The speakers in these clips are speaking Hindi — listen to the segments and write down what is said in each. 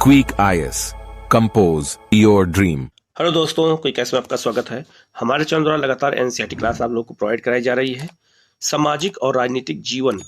Quick IAS compose your dream. Hello दोस्तों, कोई कैसे में आपका स्वागत है। हमारे चैनल द्वारा लगातार एनसीईआरटी क्लास आप लोगों को प्रोवाइड कराई जा रही है। सामाजिक और राजनीतिक जीवन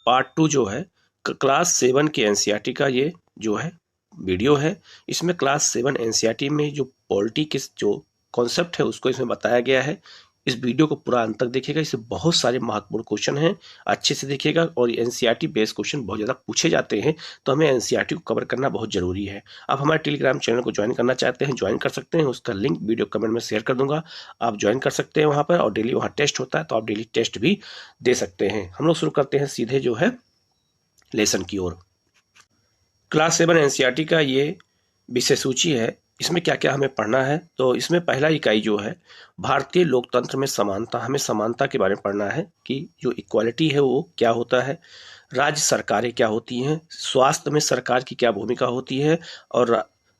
पार्ट 2 जो है क्लास 7 के एनसीईआरटी का ये जो है वीडियो है। इसमें क्लास 7 एनसीईआरटी में जो पॉलिटी के जो कॉन्सेप्ट है उसको इसमें बताया गया है। इस वीडियो को पूरा अंत तक देखिएगा, इससे बहुत सारे महत्वपूर्ण क्वेश्चन हैं, अच्छे से देखिएगा। और एनसीईआरटी बेस्ड क्वेश्चन बहुत ज़्यादा पूछे जाते हैं, तो हमें एनसीईआरटी को कवर करना बहुत जरूरी है। आप हमारे टेलीग्राम चैनल को ज्वाइन करना चाहते हैं, ज्वाइन कर सकते हैं। उसका लिंक वीडियो कमेंट में शेयर कर दूंगा, आप ज्वाइन कर सकते हैं वहाँ पर। और डेली वहाँ टेस्ट होता है, तो आप डेली टेस्ट भी दे सकते हैं। हम लोग शुरू करते हैं सीधे जो है लेसन की ओर। क्लास 7 एनसीईआरटी का ये विषय सूची है। इसमें क्या क्या हमें पढ़ना है, तो इसमें पहला इकाई जो है भारतीय लोकतंत्र में समानता। हमें समानता के बारे में पढ़ना है कि जो इक्वालिटी है वो क्या होता है, राज्य सरकारें क्या होती हैं, स्वास्थ्य में सरकार की क्या भूमिका होती है, और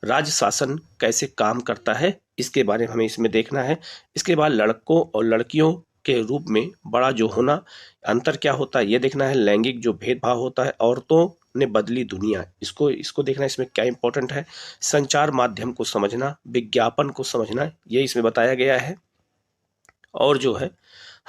राज्य शासन कैसे काम करता है, इसके बारे में हमें इसमें देखना है। इसके बाद लड़कों और लड़कियों के रूप में बड़ा जो होना, अंतर क्या होता है ये देखना है। लैंगिक जो भेदभाव होता है, औरतों ने बदली दुनिया, इसको देखना, इसमें क्या इंपॉर्टेंट है। संचार माध्यम को समझना, विज्ञापन को समझना, ये इसमें बताया गया है। और जो है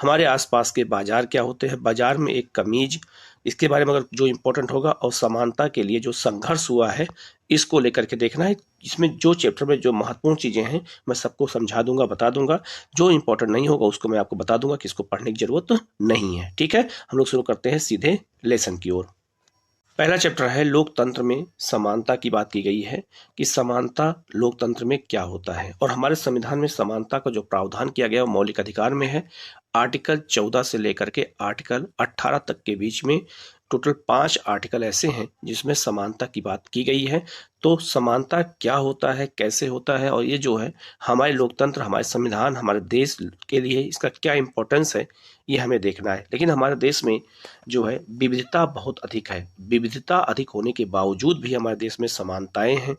हमारे आसपास के बाजार क्या होते हैं, बाजार में एक कमीज, इसके बारे में अगर जो इंपॉर्टेंट होगा। और समानता के लिए जो संघर्ष हुआ है, इसको लेकर के देखना है। इसमें जो चैप्टर में जो महत्वपूर्ण चीजें हैं मैं सबको समझा दूंगा, बता दूंगा। जो इंपॉर्टेंट नहीं होगा उसको मैं आपको बता दूंगा कि इसको पढ़ने की जरूरत नहीं है। ठीक है, हम लोग शुरू करते हैं सीधे लेसन की ओर। पहला चैप्टर है लोकतंत्र में समानता की बात की गई है कि समानता लोकतंत्र में क्या होता है। और हमारे संविधान में समानता का जो प्रावधान किया गया वो मौलिक अधिकार में है। आर्टिकल 14 से लेकर के आर्टिकल 18 तक के बीच में टोटल 5 आर्टिकल ऐसे हैं जिसमें समानता की बात की गई है। तो समानता क्या होता है, कैसे होता है, और ये जो है हमारे लोकतंत्र, हमारे संविधान, हमारे देश के लिए इसका क्या इंपॉर्टेंस है, ये हमें देखना है। लेकिन हमारे देश में जो है विविधता बहुत अधिक है। विविधता अधिक होने के बावजूद भी हमारे देश में समानताएं हैं।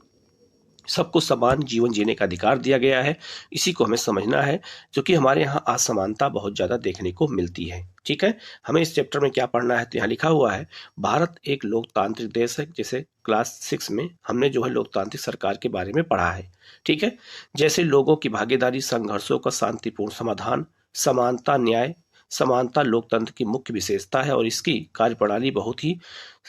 सबको समान जीवन जीने का अधिकार दिया गया है, इसी को हमें समझना है, क्योंकि हमारे यहाँ असमानता बहुत ज़्यादा देखने को मिलती है। ठीक है, हमें इस चैप्टर में क्या पढ़ना है, तो यहाँ लिखा हुआ है भारत एक लोकतांत्रिक देश है। जैसे क्लास 6 में हमने जो है लोकतांत्रिक सरकार के बारे में पढ़ा है। ठीक है, जैसे लोगों की भागीदारी, संघर्षों का शांतिपूर्ण समाधान, समानता, न्याय। समानता लोकतंत्र की मुख्य विशेषता है और इसकी कार्यप्रणाली बहुत ही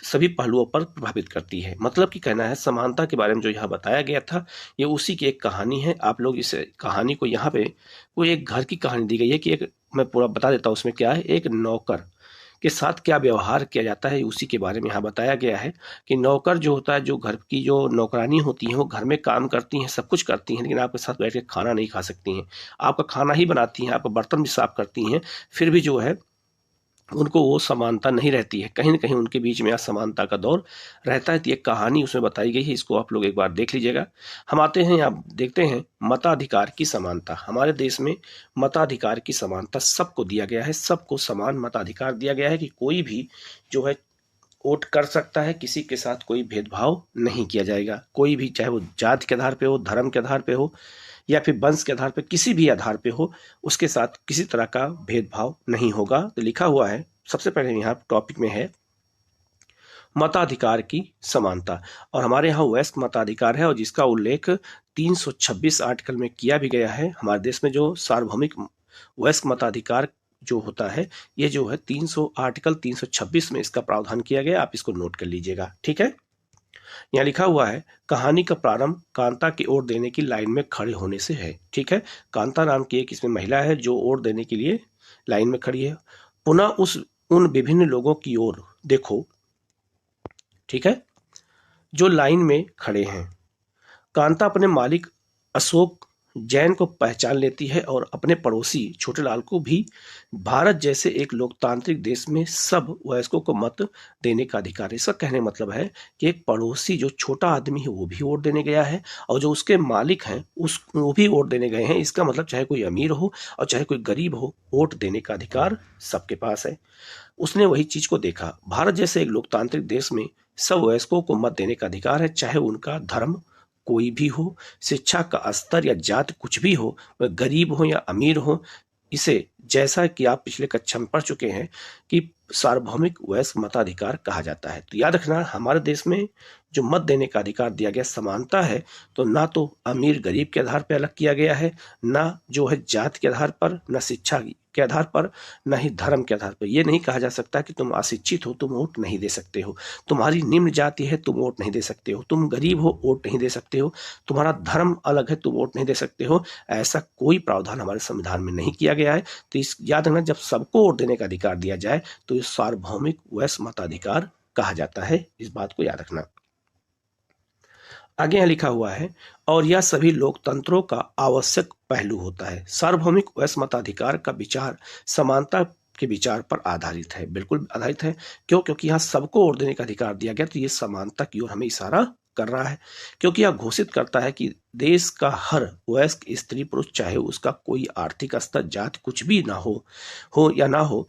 सभी पहलुओं पर प्रभावित करती है। मतलब कि कहना है समानता के बारे में जो यहाँ बताया गया था, ये उसी की एक कहानी है। आप लोग इस कहानी को यहाँ पे कोई एक घर की कहानी दी गई है कि एक, मैं पूरा बता देता हूँ उसमें क्या है। एक नौकर के साथ क्या व्यवहार किया जाता है, उसी के बारे में यहाँ बताया गया है कि नौकर जो होता है, जो घर की जो नौकरानी होती हैं, वो घर में काम करती हैं, सब कुछ करती हैं, लेकिन आपके साथ बैठ के खाना नहीं खा सकती हैं। आपका खाना ही बनाती हैं, आपका बर्तन भी साफ करती हैं, फिर भी जो है उनको वो समानता नहीं रहती है। कहीं ना कहीं उनके बीच में असमानता का दौर रहता है। तो ये कहानी उसमें बताई गई है, इसको आप लोग एक बार देख लीजिएगा। हम आते हैं, आप देखते हैं मताधिकार की समानता। हमारे देश में मताधिकार की समानता सबको दिया गया है, सबको समान मताधिकार दिया गया है कि कोई भी जो है वोट कर सकता है, किसी के साथ कोई भेदभाव नहीं किया जाएगा। कोई भी, चाहे वो जाति के आधार पे हो, धर्म के आधार पे हो, या फिर वंश के आधार पे, किसी भी आधार पे हो, उसके साथ किसी तरह का भेदभाव नहीं होगा। तो लिखा हुआ है, सबसे पहले यहाँ टॉपिक में है मताधिकार की समानता। और हमारे यहाँ वयस्क मताधिकार है, और जिसका उल्लेख 326 आर्टिकल में किया भी गया है। हमारे देश में जो सार्वभौमिक वयस्क मताधिकार जो होता है, ये जो है आर्टिकल 326 में इसका प्रावधान किया गया। आप इसको नोट कर लीजिएगा। ठीक है, यहाँ लिखा हुआ है कहानी का प्रारंभ कांता की ओर देने की लाइन में खड़े होने से है। ठीक है, कांता नाम की एक इसमें महिला है जो ओर देने के लिए लाइन में खड़ी है। पुनः उन विभिन्न लोगों की ओर देखो, ठीक है, जो लाइन में खड़े हैं। कांता अपने मालिक अशोक जैन को पहचान लेती है और अपने पड़ोसी छोटेलाल को भी। भारत जैसे एक लोकतांत्रिक देश में सब वयस्कों को मत देने का अधिकार है। इसका कहने का मतलब है कि एक पड़ोसी जो छोटा आदमी है वो भी वोट देने गया है, और जो उसके मालिक हैं वो भी वोट देने गए हैं। इसका मतलब चाहे कोई अमीर हो और चाहे कोई गरीब हो, वोट देने का अधिकार सबके पास है। उसने वही चीज को देखा। भारत जैसे एक लोकतांत्रिक देश में सब वयस्कों को मत देने का अधिकार है, चाहे उनका धर्म कोई भी हो, शिक्षा का स्तर या जात कुछ भी हो, वह गरीब हो या अमीर हो, इसे, जैसा कि आप पिछले कक्षा में पढ़ चुके हैं, कि सार्वभौमिक वयस्क मताधिकार कहा जाता है। तो याद रखना, हमारे देश में जो मत देने का अधिकार दिया गया, समानता है, तो ना तो अमीर गरीब के आधार पर अलग किया गया है, ना जो है जाति के आधार पर, ना शिक्षा के आधार पर, ना ही धर्म के आधार पर। यह नहीं कहा जा सकता कि तुम अशिक्षित हो, तुम वोट नहीं दे सकते हो, तुम्हारी निम्न जाति है, तुम वोट नहीं दे सकते हो, तुम गरीब हो, वोट नहीं दे सकते हो, तुम्हारा धर्म अलग है, तुम वोट नहीं दे सकते हो। ऐसा कोई प्रावधान हमारे संविधान में नहीं किया गया है। तो इस याद रखना, जब सबको वोट देने का अधिकार दिया जाए तो इस सार्वभौमिक वयस्क मताधिकार कहा जाता है। इस बात को याद रखना। आगे यहाँ लिखा हुआ है, और यह सभी लोकतंत्रों का आवश्यक पहलू होता है। सार्वभौमिक वयस्क मताधिकार का विचार समानता के विचार पर आधारित है। बिल्कुल आधारित है। क्यों? क्योंकि यहाँ सबको वोट देने का अधिकार दिया गया, तो ये समानता की ओर हमें इशारा कर रहा है। क्योंकि यह घोषित करता है कि देश का हर वयस्क स्त्री पुरुष, चाहे उसका कोई आर्थिक स्तर, जाति कुछ भी ना हो या ना हो,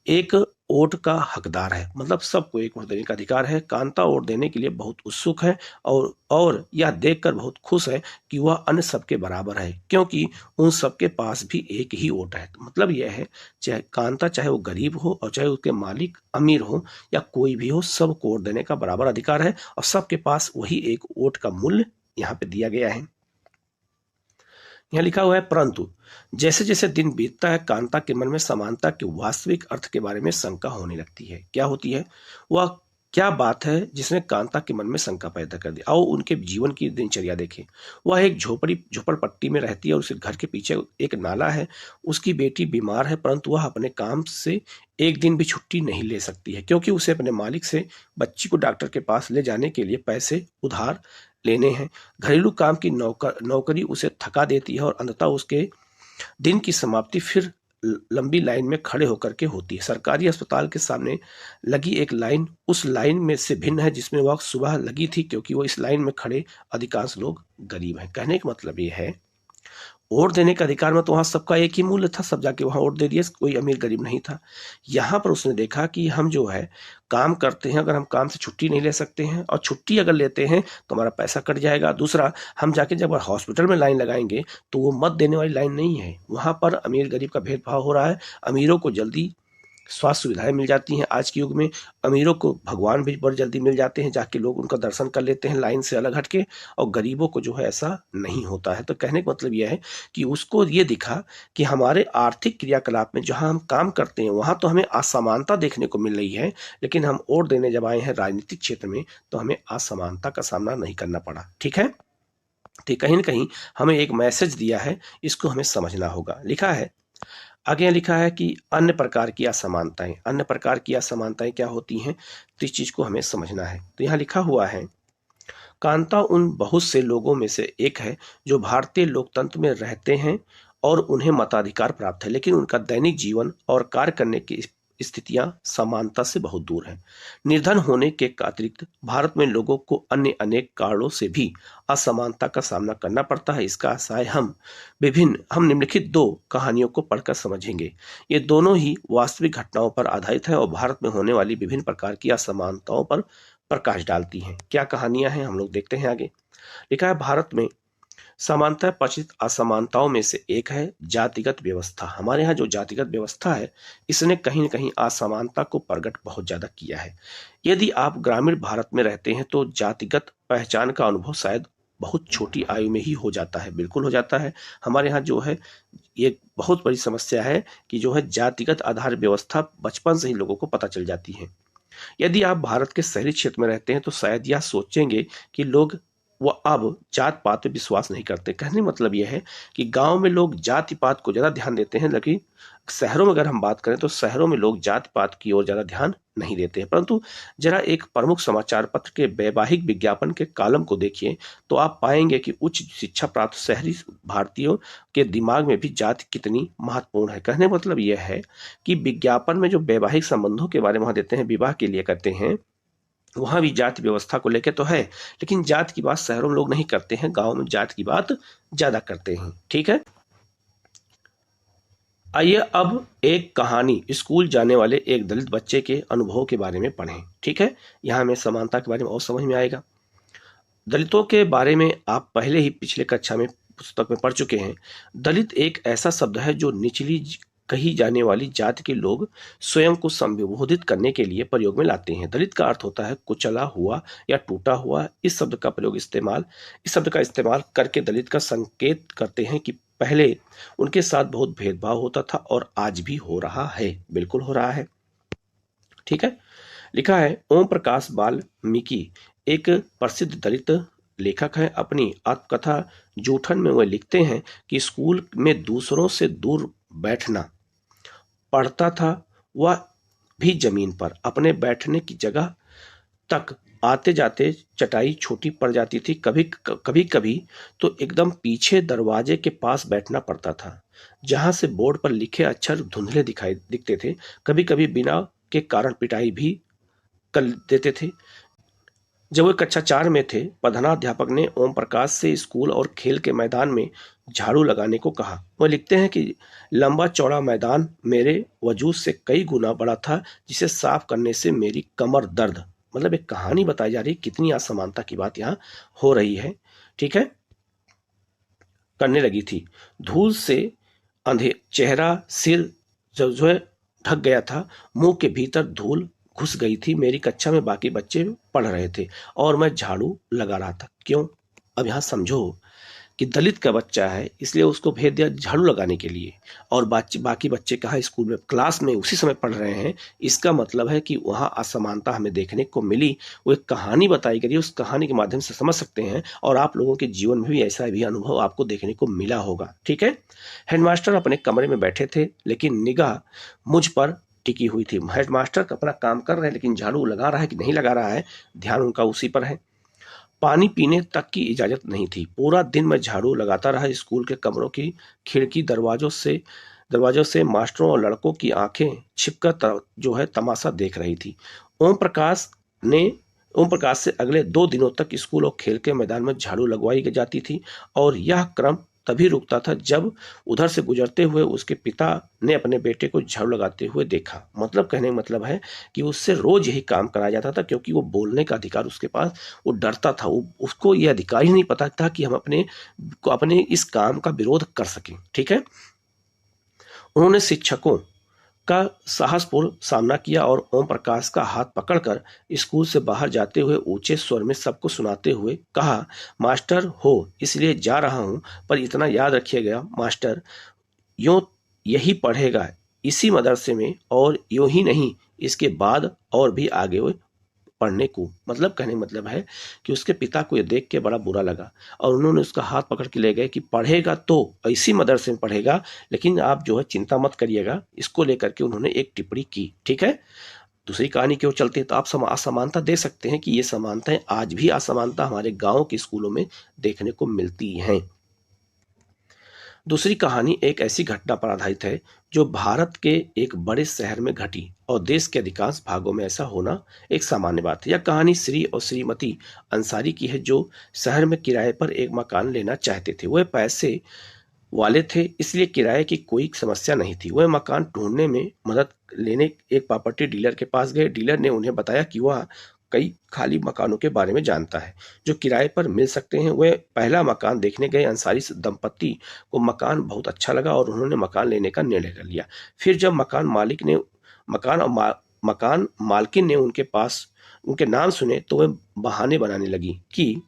एक वोट का हकदार है। मतलब सबको एक वोट देने का अधिकार है। कांता वोट देने के लिए बहुत उत्सुक है और यह देखकर बहुत खुश है कि वह अन्य सबके बराबर है, क्योंकि उन सबके पास भी एक ही वोट है। तो मतलब यह है, चाहे कांता, चाहे वो गरीब हो और चाहे उसके मालिक अमीर हो या कोई भी हो, सबको वोट देने का बराबर अधिकार है और सबके पास वही एक वोट का मूल्य यहाँ पे दिया गया है। यहाँ लिखा हुआ है, परंतु जैसे जैसे दिन बीतता है, कांता के मन में समानता के वास्तविक अर्थ के बारे में शंका होने लगती है। क्या होती है? वह क्या बात है जिसने कांता के मन में शंका पैदा कर दी? आओ उनके जीवन की दिनचर्या देखें। वह एक झोपड़पट्टी में रहती है और उसके घर के पीछे एक नाला है। उसकी बेटी बीमार है, परंतु वह अपने काम से एक दिन भी छुट्टी नहीं ले सकती है, क्योंकि उसे अपने मालिक से बच्ची को डॉक्टर के पास ले जाने के लिए पैसे उधार लेने हैं। घरेलू काम की नौकरी उसे थका देती है और अंततः उसके दिन की समाप्ति फिर लंबी लाइन में खड़े होकर के होती है। सरकारी अस्पताल के सामने लगी एक लाइन उस लाइन में से भिन्न है जिसमें वह सुबह लगी थी, क्योंकि वो इस लाइन में खड़े अधिकांश लोग गरीब हैं। कहने का मतलब ये है, वोट देने का अधिकार में तो वहां सबका एक ही मूल्य था, सब जाके वहां वोट दे दिए, कोई अमीर गरीब नहीं था। यहाँ पर उसने देखा कि हम जो है काम करते हैं, अगर हम काम से छुट्टी नहीं ले सकते हैं और छुट्टी अगर लेते हैं तो हमारा पैसा कट जाएगा। दूसरा, हम जाके जब हॉस्पिटल में लाइन लगाएंगे तो वो मत देने वाली लाइन नहीं है, वहां पर अमीर गरीब का भेदभाव हो रहा है। अमीरों को जल्दी स्वास्थ्य सुविधाएं मिल जाती हैं। आज के युग में अमीरों को भगवान भी बड़ी जल्दी मिल जाते हैं, जाके लोग उनका दर्शन कर लेते हैं लाइन से अलग हटके, और गरीबों को जो है ऐसा नहीं होता है। तो कहने का मतलब यह है कि उसको ये दिखा कि हमारे आर्थिक क्रियाकलाप में जहां हम काम करते हैं वहां तो हमें असमानता देखने को मिल रही है, लेकिन हम वोट देने जब आए हैं राजनीतिक क्षेत्र में तो हमें असमानता का सामना नहीं करना पड़ा। ठीक है, तो कहीं ना कहीं हमें एक मैसेज दिया है, इसको हमें समझना होगा। लिखा है, आगे लिखा है कि अन्य प्रकार की असमानताएं। अन्य प्रकार की असमानताएं क्या होती हैं, तो इस चीज को हमें समझना है। तो यहाँ लिखा हुआ है, कांता उन बहुत से लोगों में से एक है जो भारतीय लोकतंत्र में रहते हैं और उन्हें मताधिकार प्राप्त है, लेकिन उनका दैनिक जीवन और कार्य करने की स्थितियां समानता से बहुत दूर हैं। निर्धन होने के अतिरिक्त भारत में लोगों को अन्य अनेक कारणों से भी असमानता का सामना करना पड़ता है। इसका आशय हम निम्नलिखित दो कहानियों को पढ़कर समझेंगे। ये दोनों ही वास्तविक घटनाओं पर आधारित है और भारत में होने वाली विभिन्न प्रकार की असमानताओं पर प्रकाश डालती हैं। क्या कहानियां हैं, हम लोग देखते हैं आगे। लिखा है, भारत में समानता पचित असमानताओं में से एक है जातिगत व्यवस्था। हमारे यहाँ जो जातिगत व्यवस्था है, इसने कहीं न कहीं असमानता को प्रकट बहुत ज्यादा किया है। यदि आप ग्रामीण भारत में रहते हैं तो जातिगत पहचान का अनुभव शायद बहुत छोटी आयु में ही हो जाता है। बिल्कुल हो जाता है। हमारे यहाँ जो है ये बहुत बड़ी समस्या है कि जो है जातिगत आधार व्यवस्था बचपन से ही लोगों को पता चल जाती है। यदि आप भारत के शहरी क्षेत्र में रहते हैं तो शायद यह सोचेंगे कि लोग वो अब जात पात पे विश्वास नहीं करते। कहने मतलब यह है कि गांव में लोग जाति पात को ज्यादा ध्यान देते हैं, लेकिन शहरों में अगर हम बात करें तो शहरों में लोग जाति पात की ओर ज्यादा ध्यान नहीं देते हैं। परंतु जरा एक प्रमुख समाचार पत्र के वैवाहिक विज्ञापन के कॉलम को देखिए तो आप पाएंगे कि उच्च शिक्षा प्राप्त शहरी भारतीयों के दिमाग में भी जाति कितनी महत्वपूर्ण है। कहने मतलब यह है कि विज्ञापन में जो वैवाहिक संबंधों के बारे में देते हैं, विवाह के लिए करते हैं, वहां भी जाति व्यवस्था को लेकर तो है, लेकिन जात की बात शहरों में लोग नहीं करते हैं, गांव में जात की बात ज्यादा करते हैं। ठीक है, आइए अब एक कहानी स्कूल जाने वाले एक दलित बच्चे के अनुभव के बारे में पढ़ें। ठीक है, यहां हमें समानता के बारे में और समझ में आएगा। दलितों के बारे में आप पहले ही पिछले कक्षा में पुस्तक में पढ़ चुके हैं, दलित एक ऐसा शब्द है जो निचली कही जाने वाली जाति के लोग स्वयं को संबोधित करने के लिए प्रयोग में लाते हैं। दलित का अर्थ होता है कुचला हुआ या टूटा हुआ। इस शब्द का इस्तेमाल करके दलित का संकेत करते हैं कि पहले उनके साथ बहुत भेदभाव होता था और आज भी हो रहा है, बिल्कुल हो रहा है। ठीक है। लिखा है, ओम प्रकाश वाल्मीकि एक प्रसिद्ध दलित लेखक है। अपनी आत्मकथा जूठन में वह लिखते हैं कि स्कूल में दूसरों से दूर बैठना पढ़ता था, वह भी जमीन पर। अपने बैठने की जगह तक आते जाते चटाई छोटी पड़ जाती थी। कभी कभी तो एकदम पीछे दरवाजे के पास बैठना पड़ता था, जहां से बोर्ड पर लिखे अक्षर धुंधले दिखते थे। कभी कभी बिना के कारण पिटाई भी कर देते थे। जब वे कक्षा 4 में थे, प्रधानाध्यापक ने ओम प्रकाश से स्कूल और खेल के मैदान में झाड़ू लगाने को कहा। वह लिखते हैं कि लंबा चौड़ा मैदान मेरे वजूद से कई गुना बड़ा था, जिसे साफ करने से मेरी कमर दर्द। मतलब एक कहानी बताई जा रही है, कितनी असमानता की बात यहाँ हो रही है। ठीक है, करने लगी थी। धूल से चेहरा सिर जो है ढक गया था। मुंह के भीतर धूल घुस गई थी। मेरी कक्षा में बाकी बच्चे पढ़ रहे थे और मैं झाड़ू लगा रहा था। क्यों? अब यहाँ समझो कि दलित का बच्चा है, इसलिए उसको भेज दिया झाड़ू लगाने के लिए, और बाकी बच्चे कहाँ स्कूल में क्लास में उसी समय पढ़ रहे हैं। इसका मतलब है कि वहाँ असमानता हमें देखने को मिली। वो एक कहानी बताई गई, उस कहानी के माध्यम से समझ सकते हैं, और आप लोगों के जीवन में भी ऐसा भी अनुभव आपको देखने को मिला होगा। ठीक है। हेडमास्टर अपने कमरे में बैठे थे, लेकिन निगाह मुझ पर टिकी हुई थी। हेडमास्टर अपना काम कर रहे हैं, लेकिन झाड़ू लगा रहा है कि नहीं लगा रहा है, ध्यान उनका उसी पर है। पानी पीने तक की इजाजत नहीं थी। पूरा दिन मैं झाड़ू लगाता रहा। स्कूल के कमरों की खिड़की दरवाजों से मास्टरों और लड़कों की आंखें छिपकर जो है तमाशा देख रही थी। ओम प्रकाश से अगले 2 दिनों तक स्कूल और खेल के मैदान में झाड़ू लगवाई जाती थी, और यह क्रम तभी रुकता था जब उधर से गुजरते हुए उसके पिता ने अपने बेटे को झाड़ू लगाते हुए देखा। मतलब कहने का मतलब है कि उससे रोज यही काम कराया जाता था, क्योंकि वो बोलने का अधिकार उसके पास, वो डरता था। उसको यह अधिकार ही नहीं पता था कि हम अपने इस काम का विरोध कर सकें। ठीक है। उन्होंने शिक्षकों का साहसपूर्ण सामना किया और ओम प्रकाश का हाथ पकड़कर स्कूल से बाहर जाते हुए ऊंचे स्वर में सबको सुनाते हुए कहा, मास्टर हो इसलिए जा रहा हूं, पर इतना याद रखिएगा मास्टर, यूं यही पढ़ेगा इसी मदरसे में, और यूं ही नहीं, इसके बाद और भी आगे पढ़ने को। मतलब कहने का मतलब है कि उसके पिता को यह देख के बड़ा बुरा लगा, और उन्होंने उसका हाथ पकड़ के ले गए कि पढ़ेगा तो इसी मदरसे में पढ़ेगा, लेकिन आप जो है चिंता मत करिएगा। इसको लेकर के उन्होंने एक टिप्पणी की। ठीक है। दूसरी कहानी की ओर चलते हैं, तो आप असमानता देख सकते हैं कि ये समानताएं आज भी असमानता हमारे गांव के स्कूलों में देखने को मिलती हैं। दूसरी कहानी एक ऐसी घटना पर आधारित है जो भारत के एक बड़े शहर में घटी, और देश के अधिकांश भागों में ऐसा होना एक सामान्य बात है। यह कहानी श्री और श्रीमती अंसारी की है, जो शहर में किराए पर एक मकान लेना चाहते थे। वह पैसे वाले थे, इसलिए किराए की कोई समस्या नहीं थी। वह मकान ढूंढने में मदद लेने एक प्रॉपर्टी डीलर के पास गए। डीलर ने उन्हें बताया कि वह कई खाली मकानों के बारे में जानता है जो किराए पर मिल सकते हैं। वे पहला मकान देखने गए। अंसारी दंपत्ति को मकान बहुत अच्छा लगा और उन्होंने मकान लेने का निर्णय कर लिया। फिर जब मकान मालकिन ने उनके नाम सुने, तो वे बहाने बनाने लगी कि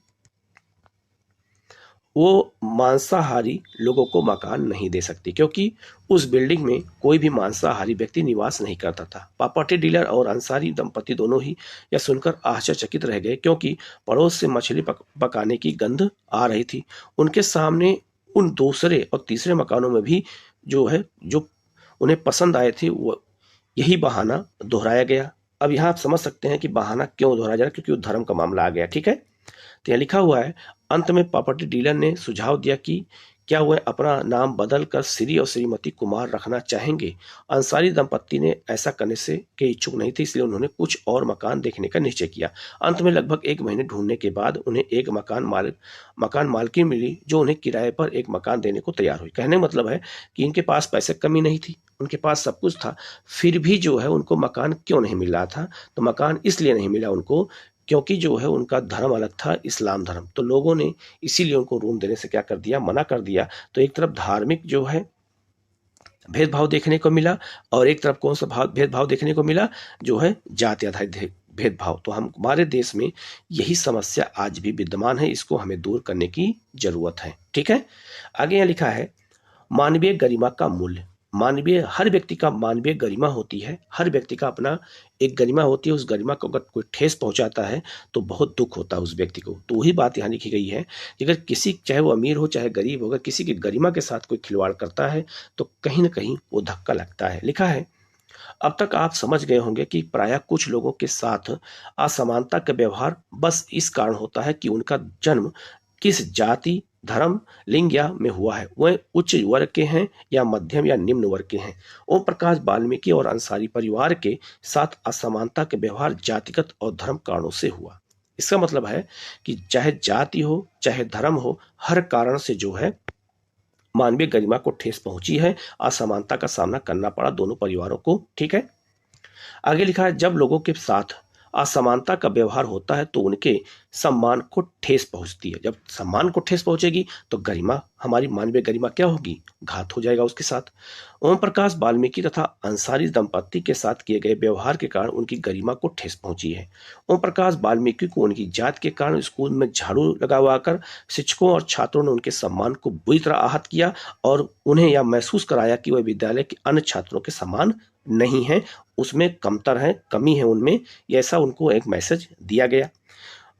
वो मांसाहारी लोगों को मकान नहीं दे सकती, क्योंकि उस बिल्डिंग में कोई भी मांसाहारी व्यक्ति निवास नहीं करता था। प्रॉपर्टी डीलर और अंसारी दंपति दोनों ही यह सुनकर आश्चर्यचकित रह गए, क्योंकि पड़ोस से मछली पकाने की गंध आ रही थी। उनके सामने उन दूसरे और तीसरे मकानों में भी जो उन्हें पसंद आए थे, वो यही बहाना दोहराया गया। अब यहाँ आप समझ सकते हैं कि बहाना क्यों दोहराया जा रहा है, क्योंकि वो धर्म का मामला आ गया। ठीक है। तो यहाँ लिखा हुआ है, अंत में प्रॉपर्टी डीलर ने सुझाव दिया कि क्या वह अपना नाम बदलकर श्री और श्रीमती कुमार रखना चाहेंगे। अंसारी दंपत्ति ने ऐसा करने के इच्छुक नहीं थे, इसलिए उन्होंने कुछ और मकान देखने का निश्चय किया। अंत में लगभग 1 महीने ढूंढने के बाद उन्हें एक मकान मालकिन मिली, जो उन्हें किराए पर एक मकान देने को तैयार हुई। कहने का मतलब है कि इनके पास पैसे कमी नहीं थी, उनके पास सब कुछ था, फिर भी जो है उनको मकान क्यों नहीं मिल रहा था। तो मकान इसलिए नहीं मिला उनको क्योंकि जो है उनका धर्म अलग था, इस्लाम धर्म, तो लोगों ने इसीलिए उनको रूम देने से क्या कर दिया, मना कर दिया। तो एक तरफ धार्मिक जो है भेदभाव देखने को मिला, और एक तरफ कौन सा भेदभाव देखने को मिला, जो है जाति आधारित भेदभाव। तो हमारे देश में यही समस्या आज भी विद्यमान है, इसको हमें दूर करने की जरूरत है। ठीक है, आगे यहाँ लिखा है मानवीय गरिमा का मूल्य। मानवीय, हर व्यक्ति का मानवीय गरिमा होती है, हर व्यक्ति का अपना एक गरिमा होती है। उस गरिमा को अगर कोई ठेस पहुंचाता है तो बहुत दुख होता है उस व्यक्ति को। तो वही बात यहाँ लिखी गई है कि अगर किसी, चाहे वो अमीर हो चाहे गरीब हो, अगर किसी की गरिमा के साथ कोई खिलवाड़ करता है तो कहीं ना कहीं वो धक्का लगता है। लिखा है अब तक आप समझ गए होंगे कि प्रायः कुछ लोगों के साथ असमानता का व्यवहार बस इस कारण होता है कि उनका जन्म किस जाति, धर्म, लिंग या में हुआ है, वह उच्च वर्ग के हैं या मध्यम या निम्न वर्ग के हैं। ओम प्रकाश वाल्मीकि और अंसारी परिवार के साथ असमानता के व्यवहार जातिगत और धर्म कारणों से हुआ। इसका मतलब है कि चाहे जाति हो चाहे धर्म हो, हर कारण से जो है मानवीय गरिमा को ठेस पहुंची है, असमानता का सामना करना पड़ा दोनों परिवारों को। ठीक है, आगे लिखा है जब लोगों के साथ असमानता का व्यवहार होता है तो उनके सम्मान को ठेस पहुंचती है। जब सम्मान को ठेस पहुंचेगी तो गरिमा, हमारी मानवीय गरिमा क्या होगी, घात हो जाएगा उसके साथ। ओम प्रकाश वाल्मीकि तथा अंसारी दंपत्ति के साथ किए गए व्यवहार के कारण उनकी गरिमा को ठेस पहुंची है। ओम प्रकाश वाल्मीकि को उनकी जात के कारण स्कूल में झाड़ू लगाकर शिक्षकों और छात्रों ने उनके सम्मान को बुरी तरह आहत किया और उन्हें यह महसूस कराया कि वह विद्यालय के अन्य छात्रों के समान नहीं है, उसमें कमतर है, कमी है उनमें, ऐसा उनको एक मैसेज दिया गया।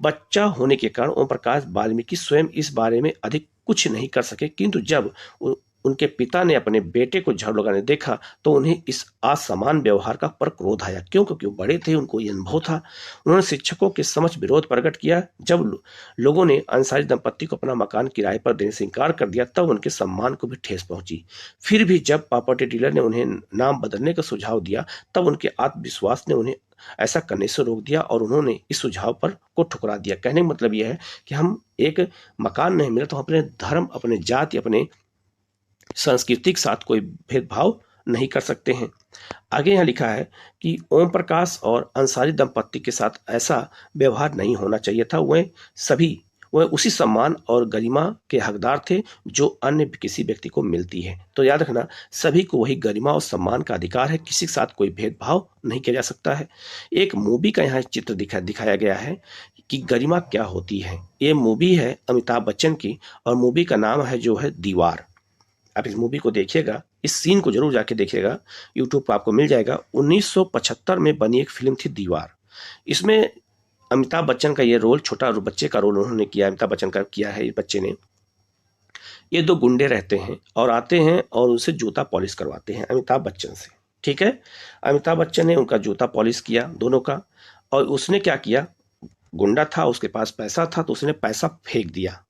बच्चा होने के कारण ओम प्रकाश वाल्मीकि स्वयं इस बारे में अधिक कुछ नहीं कर सके, किंतु जब उनके पिता ने अपने बेटे को झाड़ू लगाने देखा तो उन्हें इस असमान व्यवहार का पर क्रोध आया। क्यों? क्योंकि वो बड़े थे, उनको ये अनुभव था। उन्होंने शिक्षकों के समक्ष विरोध प्रकट किया। जब लोगों ने अंसारी दंपत्ति को अपना मकान किराए पर देने से इनकार कर दिया तब उनके सम्मान को भी ठेस पहुंची। फिर भी जब प्रॉपर्टी डीलर ने उन्हें नाम बदलने का सुझाव दिया तब उनके आत्मविश्वास ने उन्हें ऐसा करने से रोक दिया और उन्होंने इस सुझाव पर को ठुकरा दिया। कहने का मतलब यह है कि हम एक मकान नहीं मिला तो अपने धर्म, अपने जाति, अपने संस्कृति के साथ कोई भेदभाव नहीं कर सकते हैं। आगे यहाँ लिखा है कि ओम प्रकाश और अंसारी दंपत्ति के साथ ऐसा व्यवहार नहीं होना चाहिए था। वह उसी सम्मान और गरिमा के हकदार थे जो अन्य किसी व्यक्ति को मिलती है। तो याद रखना, सभी को वही गरिमा और सम्मान का अधिकार है, किसी के साथ कोई भेदभाव नहीं किया जा सकता है। एक मूवी का यहाँ चित्र दिखाया गया है कि गरिमा क्या होती है। ये मूवी है अमिताभ बच्चन की और मूवी का नाम है जो है दीवार। आप इस मूवी को देखिएगा, इस सीन को जरूर जाके देखिएगा, यूट्यूब पर आपको मिल जाएगा। 1975 में बनी एक फिल्म थी दीवार। इसमें अमिताभ बच्चन का ये रोल, छोटा बच्चे का रोल उन्होंने किया, अमिताभ बच्चन का किया है इस बच्चे ने। ये दो गुंडे रहते हैं और आते हैं और उनसे जूता पॉलिश करवाते हैं अमिताभ बच्चन से। ठीक है, अमिताभ बच्चन ने उनका जूता पॉलिश किया दोनों का, और उसने क्या किया, गुंडा था, उसके पास पैसा था तो उसने पैसा फेंक दिया।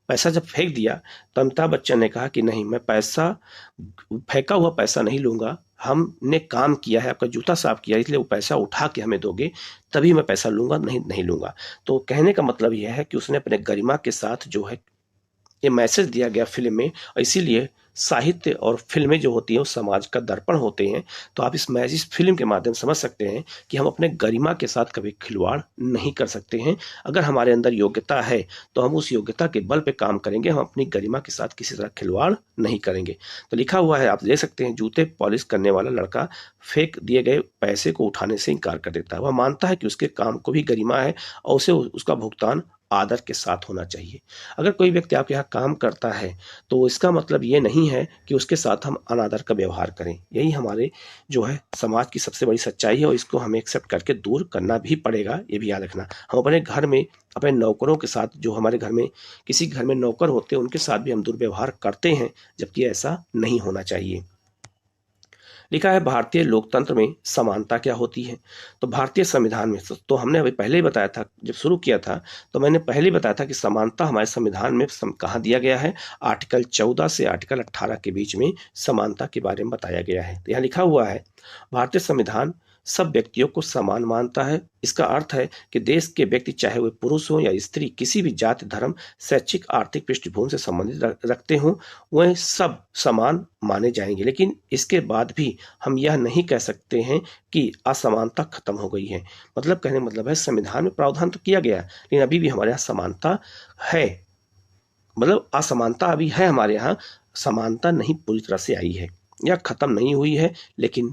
पैसा जब फेंक दिया तो अमिताभ बच्चन ने कहा कि नहीं, मैं पैसा, फेंका हुआ पैसा नहीं लूंगा, हमने काम किया है, आपका जूता साफ किया, इसलिए वो पैसा उठा के हमें दोगे तभी मैं पैसा लूंगा, नहीं लूंगा। तो कहने का मतलब यह है कि उसने अपने गरिमा के साथ जो है ये मैसेज दिया गया फिल्म में, और इसीलिए साहित्य और फिल्में जो होती हैं वो समाज का दर्पण होते हैं। तो आप इस फिल्म के माध्यम से समझ सकते हैं कि हम अपने गरिमा के साथ कभी खिलवाड़ नहीं कर सकते हैं। अगर हमारे अंदर योग्यता है तो हम उस योग्यता के बल पे काम करेंगे, हम अपनी गरिमा के साथ किसी तरह खिलवाड़ नहीं करेंगे। तो लिखा हुआ है, आप देख सकते हैं, जूते पॉलिश करने वाला लड़का फेंक दिए गए पैसे को उठाने से इनकार कर देता है। वह मानता है कि उसके काम को भी गरिमा है और उसे उसका भुगतान आदर के साथ होना चाहिए। अगर कोई व्यक्ति आपके यहाँ काम करता है तो इसका मतलब ये नहीं है कि उसके साथ हम अनादर का व्यवहार करें। यही हमारे जो है समाज की सबसे बड़ी सच्चाई है और इसको हमें एक्सेप्ट करके दूर करना भी पड़ेगा। ये भी याद रखना, हम अपने घर में अपने नौकरों के साथ, जो हमारे घर में किसी घर में नौकर होते हैं उनके साथ भी हम दुर्व्यवहार करते हैं, जबकि ऐसा नहीं होना चाहिए। लिखा है भारतीय लोकतंत्र में समानता क्या होती है। तो भारतीय संविधान में, तो हमने अभी पहले ही बताया था, जब शुरू किया था तो मैंने पहले ही बताया था कि समानता हमारे संविधान में कहाँ दिया गया है, आर्टिकल 14 से आर्टिकल 18 के बीच में समानता के बारे में बताया गया है। तो यहाँ लिखा हुआ है, भारतीय संविधान सब व्यक्तियों को समान मानता है। इसका अर्थ है कि देश के व्यक्ति चाहे वे पुरुष हों या स्त्री, किसी भी जाति, धर्म, शैक्षिक, आर्थिक पृष्ठभूमि से संबंधित रखते हों, वह सब समान माने जाएंगे। लेकिन इसके बाद भी हम यह नहीं कह सकते हैं कि असमानता खत्म हो गई है। मतलब कहने का मतलब है संविधान में प्रावधान तो किया गया, लेकिन अभी भी हमारे यहाँ समानता है। मतलब असमानता अभी है हमारे यहाँ, समानता नहीं पूरी तरह से आई है या खत्म नहीं हुई है। लेकिन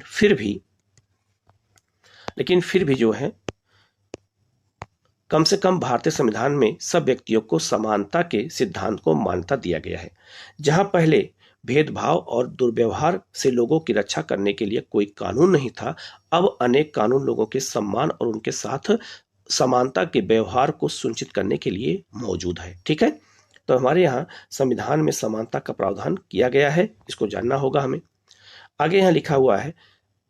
फिर भी जो है, कम से कम भारतीय संविधान में सब व्यक्तियों को समानता के सिद्धांत को मान्यता दिया गया है। जहां पहले भेदभाव और दुर्व्यवहार से लोगों की रक्षा करने के लिए कोई कानून नहीं था, अब अनेक कानून लोगों के सम्मान और उनके साथ समानता के व्यवहार को सुनिश्चित करने के लिए मौजूद है। ठीक है, तो हमारे यहाँ संविधान में समानता का प्रावधान किया गया है, इसको जानना होगा हमें। आगे यहाँ लिखा हुआ है,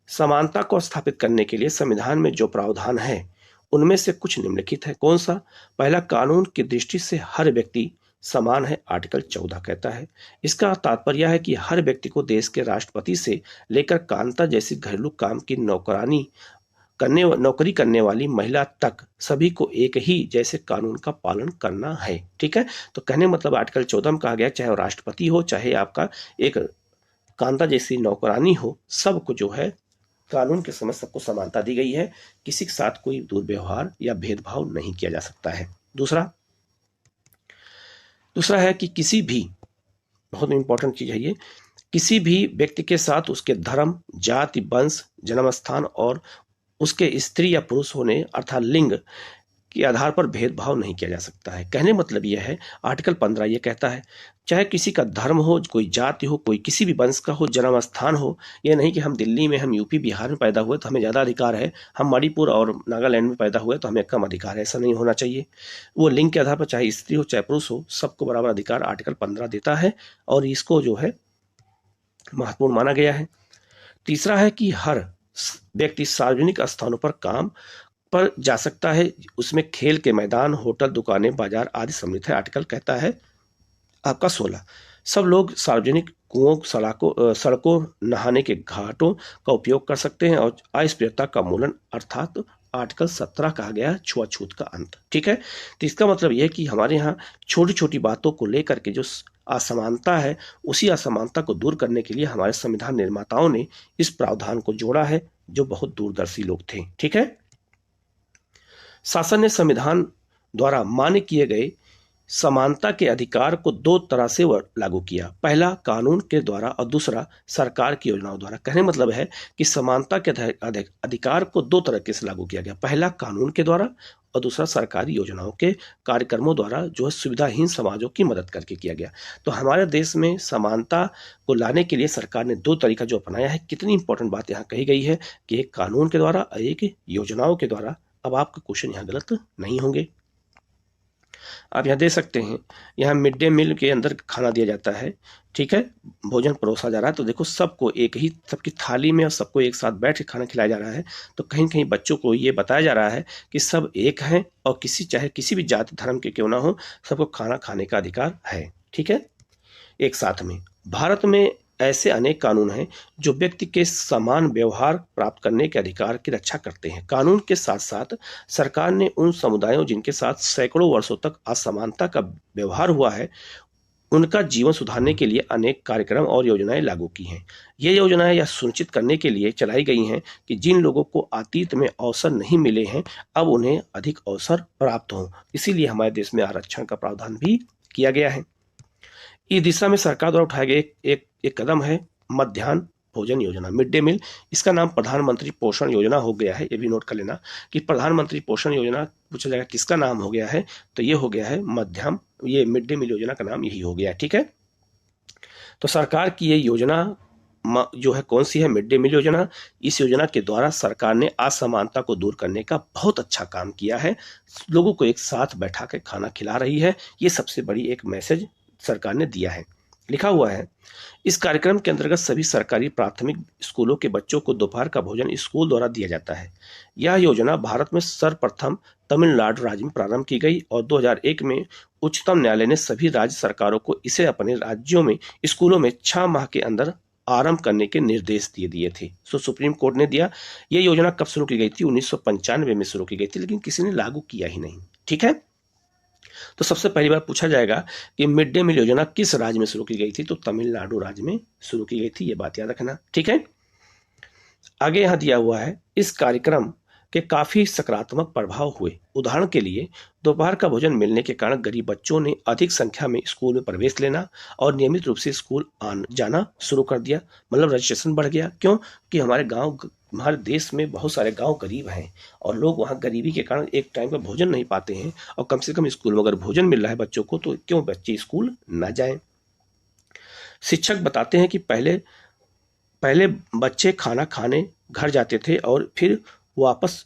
समानता को स्थापित करने के लिए संविधान में जो प्रावधान है उनमें से कुछ निम्नलिखित है। कौन सा? पहला, कानून की दृष्टि से हर व्यक्ति समान है, आर्टिकल 14 कहता है। इसका तात्पर्य है कि हर व्यक्ति को देश के राष्ट्रपति से लेकर कांता जैसी घरेलू काम की नौकरी करने वाली महिला तक सभी को एक ही जैसे कानून का पालन करना है। ठीक है, तो कहने मतलब आर्टिकल 14 में कहा गया, चाहे वो राष्ट्रपति हो, चाहे आपका एक कांता जैसी नौकरानी हो, सबको जो है कानून के समझ सबको समानता दी गई है। किसी के साथ कोई दुर्व्यवहार या भेदभाव नहीं किया जा सकता है। दूसरा है कि किसी भी, बहुत इंपॉर्टेंट चीज है ये, किसी भी व्यक्ति के साथ उसके धर्म, जाति, वंश, जन्म स्थान और उसके स्त्री या पुरुष होने अर्थात लिंग के आधार पर भेदभाव नहीं किया जा सकता है। कहने मतलब यह है, आर्टिकल 15 ये कहता है, चाहे किसी का धर्म हो, कोई जाति हो, कोई किसी भी वंश का हो, जन्म स्थान हो, यह नहीं कि हम दिल्ली में, हम यूपी बिहार में पैदा हुए तो हमें ज़्यादा अधिकार है, हम मणिपुर और नागालैंड में पैदा हुए तो हमें कम अधिकार है। ऐसा नहीं होना चाहिए। वो लिंग के आधार पर चाहे स्त्री हो चाहे पुरुष हो, सबको बराबर अधिकार आर्टिकल 15 देता है और इसको जो है महत्वपूर्ण माना गया है। तीसरा है कि हर व्यक्ति सार्वजनिक स्थानों पर काम पर जा सकता है, उसमें खेल के मैदान, होटल, दुकानें, बाजार आदि सम्मिलित है। आर्टिकल कहता है आपका 16, सब लोग सार्वजनिक कुओं, सड़कों, नहाने के घाटों का उपयोग कर सकते हैं और अस्पृश्यता का मूलन अर्थात आर्टिकल 17 कहा गया छुआछूत का अंत। ठीक है, तो इसका मतलब यह है कि हमारे यहाँ छोटी छोटी बातों को लेकर के जो असमानता है, उसी असमानता को दूर करने के लिए हमारे संविधान निर्माताओं ने इस प्रावधान को जोड़ा है, जो बहुत दूरदर्शी लोग थे। ठीक है, शासन ने संविधान द्वारा मान्य किए गए समानता के अधिकार को दो तरह से लागू किया। पहला कानून के द्वारा और दूसरा सरकार की योजनाओं द्वारा। कहने मतलब है कि समानता के अधिकार को दो तरह से लागू किया गया। पहला कानून के द्वारा और दूसरा सरकारी योजनाओं के कार्यक्रमों द्वारा, जो है सुविधाहीन समाजों की मदद करके किया गया। तो हमारे देश में समानता को लाने के लिए सरकार ने दो तरीका जो अपनाया है। कितनी इंपॉर्टेंट बात यहाँ कही गई है कि एक कानून के द्वारा और एक योजनाओं के द्वारा। अब आपके क्वेश्चन यहाँ गलत नहीं होंगे। आप यहाँ दे सकते हैं, यहाँ मिड डे मील के अंदर खाना दिया जाता है। ठीक है, भोजन परोसा जा रहा है, तो देखो सबको एक ही, सबकी थाली में और सबको एक साथ बैठ के खाना खिलाया जा रहा है। तो कहीं कहीं बच्चों को ये बताया जा रहा है कि सब एक हैं और चाहे किसी भी जाति धर्म के क्यों ना हो, सबको खाना खाने का अधिकार है। ठीक है, एक साथ में भारत में ऐसे अनेक कानून हैं जो व्यक्ति के समान व्यवहार प्राप्त करने के अधिकार की रक्षा करते हैं। कानून के साथ साथ सरकार ने उन समुदायों जिनके साथ सैकड़ों वर्षों तक असमानता का व्यवहार हुआ है, उनका जीवन सुधारने के लिए अनेक कार्यक्रम और योजनाएं लागू की हैं। ये योजनाएं यह सुनिश्चित करने के लिए चलाई गई हैं कि जिन लोगों को अतीत में अवसर नहीं मिले हैं, अब उन्हें अधिक अवसर प्राप्त हों। इसीलिए हमारे देश में आरक्षण का प्रावधान भी किया गया है। इस दिशा में सरकार द्वारा उठाया गया एक कदम है मध्याह्न भोजन योजना, मिड डे मील। इसका नाम प्रधानमंत्री पोषण योजना हो गया है। ये भी नोट कर लेना कि प्रधानमंत्री पोषण योजना पूछा जाएगा किसका नाम हो गया है, तो ये हो गया है ये मिड डे मील योजना का नाम यही हो गया है। ठीक है, तो सरकार की ये योजना जो है कौन सी है, मिड डे मील योजना। इस योजना के द्वारा सरकार ने असमानता को दूर करने का बहुत अच्छा काम किया है। लोगों को एक साथ बैठा कर खाना खिला रही है। ये सबसे बड़ी एक मैसेज सरकार ने दिया है। लिखा हुआ है, इस कार्यक्रम के अंतर्गत सभी सरकारी प्राथमिक स्कूलों के बच्चों को दोपहर का भोजन स्कूल द्वारा दिया जाता है। यह योजना भारत में सर्वप्रथम तमिलनाडु राज्य में प्रारंभ की गई और 2001 में उच्चतम न्यायालय ने सभी राज्य सरकारों को इसे अपने राज्यों में स्कूलों में 6 माह के अंदर आरंभ करने के निर्देश दिए थे। सुप्रीम कोर्ट ने दिया। ये योजना कब शुरू की गई थी? 1995 में शुरू की गई थी, लेकिन किसी ने लागू किया ही नहीं। ठीक है, तो सबसे पहली बार पूछा जाएगा कि मिड डे मील योजना किस राज्य में शुरू की गई थी? तो तमिलनाडु राज्य में शुरू की गई थी, ये बात याद रखना। ठीक है, आगे यहां दिया हुआ है, इस कार्यक्रम के काफी सकारात्मक प्रभाव हुए। उदाहरण के लिए दोपहर का भोजन मिलने के कारण गरीब बच्चों ने अधिक संख्या में स्कूल में प्रवेश लेना और नियमित रूप से स्कूल जाना शुरू कर दिया। मतलब रजिस्ट्रेशन बढ़ गया। क्यों? कि हमारे देश में बहुत सारे गांव गरीब हैं और लोग वहां गरीबी के कारण एक टाइम का भोजन नहीं पाते हैं, और कम से कम स्कूल में अगर भोजन मिल रहा है बच्चों को, तो क्यों बच्चे स्कूल ना जाएं। शिक्षक बताते हैं कि पहले पहले बच्चे खाना खाने घर जाते थे और फिर वापस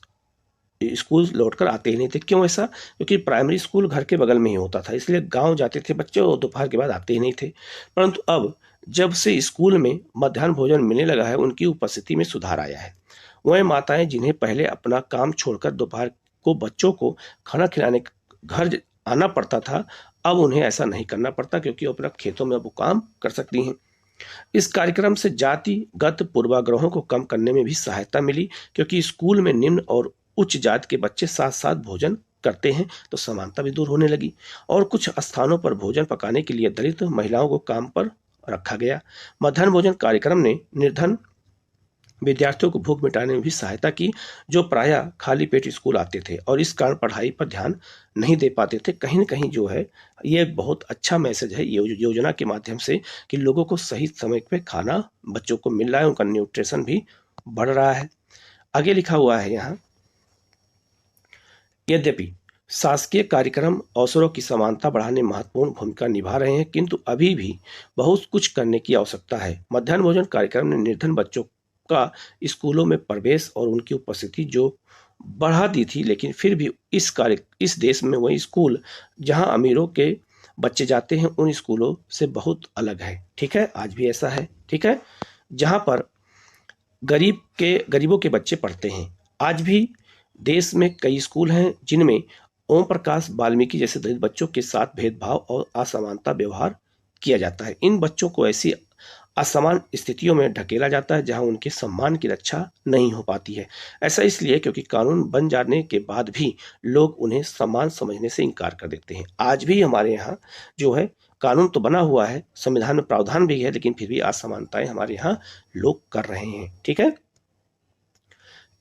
स्कूल लौटकर आते ही नहीं थे। क्यों ऐसा? क्योंकि प्राइमरी स्कूल घर के बगल में ही होता था, इसलिए गांव जाते थे बच्चे और दोपहर के बाद आते ही नहीं थे। परंतु अब जब से स्कूल में मध्याह्न भोजन मिलने लगा है, उनकी उपस्थिति में सुधार आया है। वह माताएं जिन्हें पहले अपना काम छोड़कर दोपहर को बच्चों को खाना खिलाने घर आना पड़ता था, अब उन्हें ऐसा नहीं करना पड़ता, क्योंकि वो अपना खेतों में वो काम कर सकती हैं। इस कार्यक्रम से जातिगत पूर्वाग्रहों को कम करने में भी सहायता मिली, क्योंकि स्कूल में निम्न और उच्च जाति के बच्चे साथ साथ भोजन करते हैं, तो समानता भी दूर होने लगी। और कुछ स्थानों पर भोजन पकाने के लिए दलित महिलाओं को काम पर रखा गया। मध्याह्न भोजन कार्यक्रम ने निर्धन विद्यार्थियों को भूख मिटाने में भी सहायता की, जो प्रायः खाली पेट स्कूल आते थे और इस कारण पढ़ाई पर ध्यान नहीं दे पाते थे। कहीं न कहीं जो है ये बहुत अच्छा मैसेज है योजना के माध्यम से, कि लोगों को सही समय पे खाना बच्चों को मिल रहा है, उनका न्यूट्रिशन भी बढ़ रहा है। आगे लिखा हुआ है यहाँ, यद्यपि शासकीय कार्यक्रम अवसरों की समानता बढ़ाने में महत्वपूर्ण भूमिका निभा रहे हैं, किंतु अभी भी बहुत कुछ करने की आवश्यकता है। मध्याह्न भोजन कार्यक्रम ने निर्धन बच्चों का स्कूलों में प्रवेश और उनकी उपस्थिति जो बढ़ा दी थी, लेकिन फिर भी इस देश में वही स्कूल जहां अमीरों के बच्चे जाते हैं, उन स्कूलों से बहुत अलग है। ठीक है, आज भी ऐसा है। ठीक है, जहां पर गरीबों के बच्चे पढ़ते हैं। आज भी देश में कई स्कूल हैं जिनमें ओम प्रकाश वाल्मीकि जैसे दलित बच्चों के साथ भेदभाव और असमानता व्यवहार किया जाता है। इन बच्चों को ऐसी असमान स्थितियों में ढकेला जाता है जहां उनके सम्मान की रक्षा नहीं हो पाती है। ऐसा इसलिए क्योंकि कानून बन जाने के बाद भी लोग उन्हें समान समझने से इनकार कर देते हैं। आज भी हमारे यहाँ जो है कानून तो बना हुआ है, संविधान में प्रावधान भी है, लेकिन फिर भी असमानताएं हमारे यहाँ लोग कर रहे हैं। ठीक है,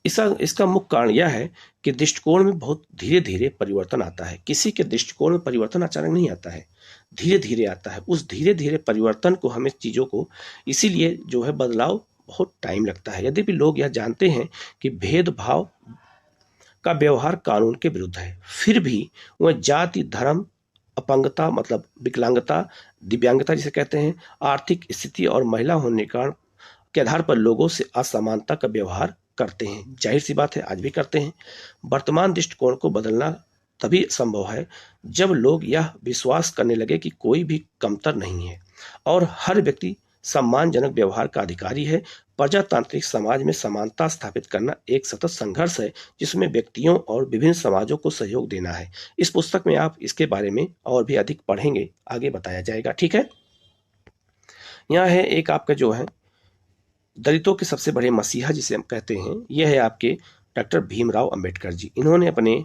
इसका मुख्य कारण यह है कि दृष्टिकोण में बहुत धीरे धीरे परिवर्तन आता है। किसी के दृष्टिकोण में परिवर्तन अचानक नहीं आता है, धीरे धीरे आता है। उस धीरे धीरे परिवर्तन को हमें चीजों को इसीलिए जो है बदलाव बहुत टाइम लगता है। यद्यपि लोग यह जानते हैं कि भेदभाव का व्यवहार कानून के विरुद्ध है, फिर भी वह जाति, धर्म, अपंगता मतलब विकलांगता, दिव्यांगता जिसे कहते हैं, आर्थिक स्थिति और महिला होने के आधार पर लोगों से असमानता का व्यवहार करते हैं। जाहिर सी बात है, आज भी करते हैं। वर्तमान दृष्टिकोण को बदलना तभी संभव है जब लोग यह विश्वास करने लगे कि कोई भी कमतर नहीं है और हर व्यक्ति सम्मानजनक व्यवहार का अधिकारी है। प्रजातांत्रिक समाज में समानता स्थापित करना एक सतत संघर्ष है, जिसमें व्यक्तियों और विभिन्न समाजों को सहयोग देना है। इस पुस्तक में आप इसके बारे में और भी अधिक पढ़ेंगे, आगे बताया जाएगा। ठीक है, यहाँ है एक आपका जो है दलितों के सबसे बड़े मसीहा जिसे हम कहते हैं, यह है आपके डॉक्टर भीमराव अंबेडकर जी। इन्होंने अपने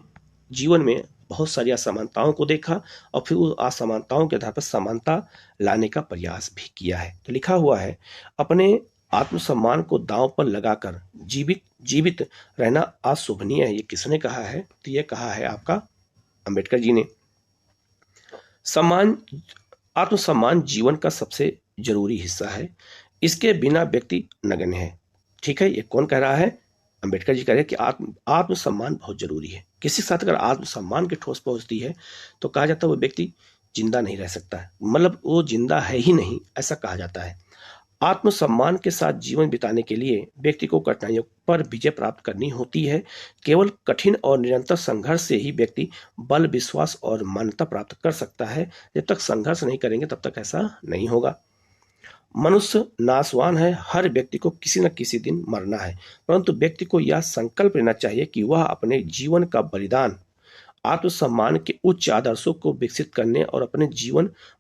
जीवन में बहुत सारी असमानताओं को देखा और फिर उस असमानताओं के आधार पर समानता लाने का प्रयास भी किया है। तो लिखा हुआ है, अपने आत्मसम्मान को दांव पर लगाकर जीवित रहना अशोभनीय है। ये किसने कहा है? तो ये कहा है आपका अंबेडकर जी ने। आत्मसम्मान जीवन का सबसे जरूरी हिस्सा है, इसके बिना व्यक्ति नगण्य है। ठीक है, ये कौन कह रहा है? अंबेडकर जी कह रहे हैं कि आत्मसम्मान बहुत जरूरी है। किसी के साथ अगर आत्मसम्मान की ठोस पहुंचती है तो कहा जाता है वो व्यक्ति जिंदा नहीं रह सकता है, मतलब वो जिंदा है ही नहीं, ऐसा कहा जाता है। आत्मसम्मान के साथ जीवन बिताने के लिए व्यक्ति को कठिनाइयों पर विजय प्राप्त करनी होती है। केवल कठिन और निरंतर संघर्ष से ही व्यक्ति बल, विश्वास और मान्यता प्राप्त कर सकता है। जब तक संघर्ष नहीं करेंगे तब तक ऐसा नहीं होगा। मनुष्य नाशवान है, हर व्यक्ति को किसी न किसी दिन मरना है, परंतु व्यक्ति को यह संकल्प लेना चाहिए कि वह अपने जीवन का बलिदान आत्मसम्मान के उच्च आदर्शों को विकसित करने और अपने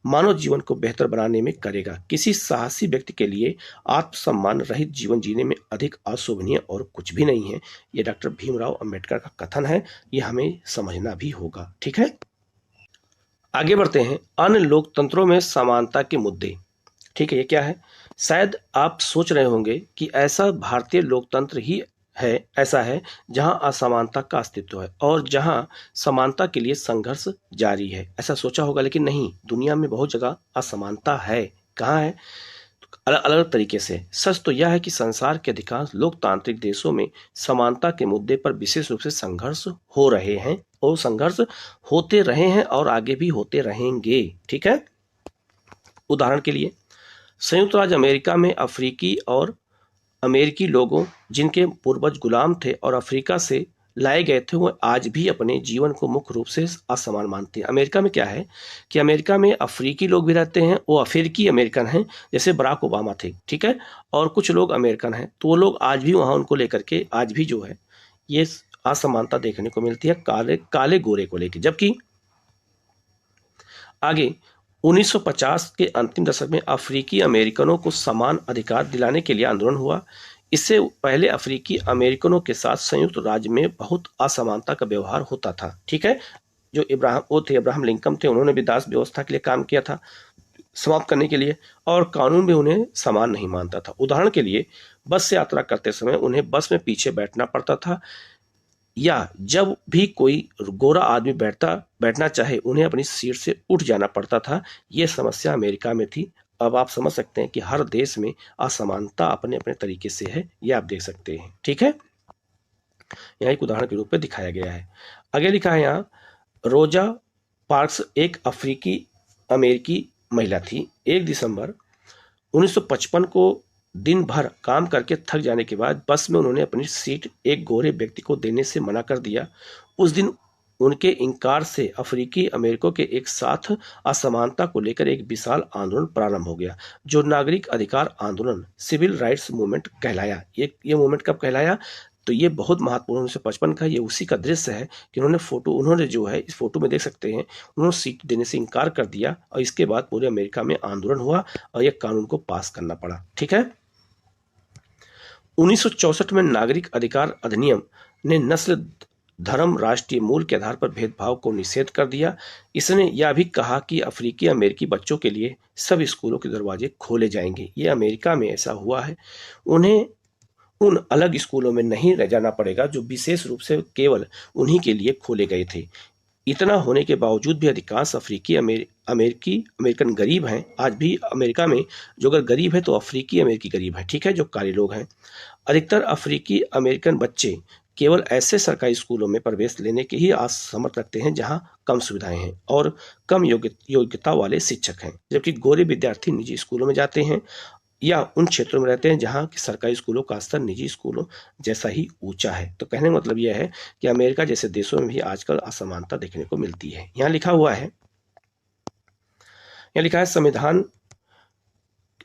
मानव जीवन को बेहतर बनाने में करेगा। किसी साहसी व्यक्ति के लिए आत्मसम्मान रहित जीवन जीने में अधिक अशोभनीय और कुछ भी नहीं है। ये डॉक्टर भीमराव अंबेडकर का कथन है, ये हमें समझना भी होगा। ठीक है, आगे बढ़ते हैं। अन्य लोकतंत्रों में समानता के मुद्दे। ठीक है, ये क्या है? शायद आप सोच रहे होंगे कि ऐसा भारतीय लोकतंत्र ही ऐसा है जहां असमानता का अस्तित्व है और जहां समानता के लिए संघर्ष जारी है। ऐसा सोचा होगा, लेकिन नहीं, दुनिया में बहुत जगह असमानता है। कहाँ है? अलग अलग तरीके से। सच तो यह है कि संसार के अधिकांश लोकतांत्रिक देशों में समानता के मुद्दे पर विशेष रूप से संघर्ष हो रहे हैं और संघर्ष होते रहे हैं और आगे भी होते रहेंगे। ठीक है, उदाहरण के लिए संयुक्त राज्य अमेरिका में अफ्रीकी और अमेरिकी लोगों जिनके पूर्वज गुलाम थे और अफ्रीका से लाए गए थे, वो आज भी अपने जीवन को मुख्य रूप से असमान मानते हैं। अमेरिका में क्या है कि अमेरिका में अफ्रीकी लोग भी रहते हैं, वो अफ्रीकी अमेरिकन हैं, जैसे बराक ओबामा थे। ठीक है, और कुछ लोग अमेरिकन हैं, तो वो लोग आज भी वहाँ उनको लेकर के आज भी जो है ये असमानता देखने को मिलती है काले काले गोरे को लेकर। जबकि आगे 1950 के अंतिम दशक में अफ्रीकी अमेरिकनों को समान अधिकार दिलाने के लिए आंदोलन हुआ। इससे पहले अफ्रीकी अमेरिकनों के साथ संयुक्त राज्य में बहुत असमानता का व्यवहार होता था। ठीक है, जो अब्राहम लिंकन थे, उन्होंने भी दास व्यवस्था के लिए काम किया था समाप्त करने के लिए, और कानून भी उन्हें समान नहीं मानता था। उदाहरण के लिए बस से यात्रा करते समय उन्हें बस में पीछे बैठना पड़ता था, या जब भी कोई गोरा आदमी बैठना चाहे उन्हें अपनी सीट से उठ जाना पड़ता था। यह समस्या अमेरिका में थी। अब आप समझ सकते हैं कि हर देश में असमानता अपने अपने तरीके से है, ये आप देख सकते हैं। ठीक है, यहाँ एक उदाहरण के रूप में दिखाया गया है। आगे लिखा है यहाँ, रोजा पार्क्स एक अफ्रीकी अमेरिकी महिला थी। 1 दिसंबर 1955 को दिन भर काम करके थक जाने के बाद बस में उन्होंने अपनी सीट एक गोरे व्यक्ति को देने से मना कर दिया। उस दिन उनके इनकार से अफ्रीकी अमेरिकों के एक साथ असमानता को लेकर एक विशाल आंदोलन प्रारंभ हो गया, जो नागरिक अधिकार आंदोलन सिविल राइट्स मूवमेंट कहलाया। ये मूवमेंट कब कहलाया? तो ये बहुत महत्वपूर्ण 1955 का ये उसी का दृश्य है कि उन्होंने जो है, इस फोटो में देख सकते हैं, उन्होंने सीट देने से इनकार कर दिया और इसके बाद पूरे अमेरिका में आंदोलन हुआ और यह कानून को पास करना पड़ा। ठीक है, 1964 में नागरिक अधिकार अधिनियम ने नस्ल, धर्म, राष्ट्रीय मूल के आधार पर भेदभाव को निषेध कर दिया। इसने यह भी कहा कि अफ्रीकी अमेरिकी बच्चों के लिए सब स्कूलों के दरवाजे खोले जाएंगे। ये अमेरिका में ऐसा हुआ है। उन्हें उन अलग स्कूलों में नहीं रह जाना पड़ेगा जो विशेष रूप से केवल उन्हीं के लिए खोले गए थे। इतना होने के बावजूद भी अधिकांश अफ्रीकी अमेरिकन गरीब हैं। आज भी अमेरिका में जो अगर गरीब है तो अफ्रीकी अमेरिकी गरीब है। ठीक है, जो काले लोग हैं। अधिकतर अफ्रीकी अमेरिकन बच्चे केवल ऐसे सरकारी स्कूलों में प्रवेश लेने के ही असमर्थ रखते हैं जहां कम सुविधाएं हैं और कम योग्यता वाले शिक्षक हैं, जबकि गोरे विद्यार्थी निजी स्कूलों में जाते हैं या उन क्षेत्रों में रहते हैं जहां की सरकारी स्कूलों का स्तर निजी स्कूलों जैसा ही ऊंचा है। तो कहने का मतलब यह है कि अमेरिका जैसे देशों में भी आजकल असमानता देखने को मिलती है। यहाँ लिखा है संविधान,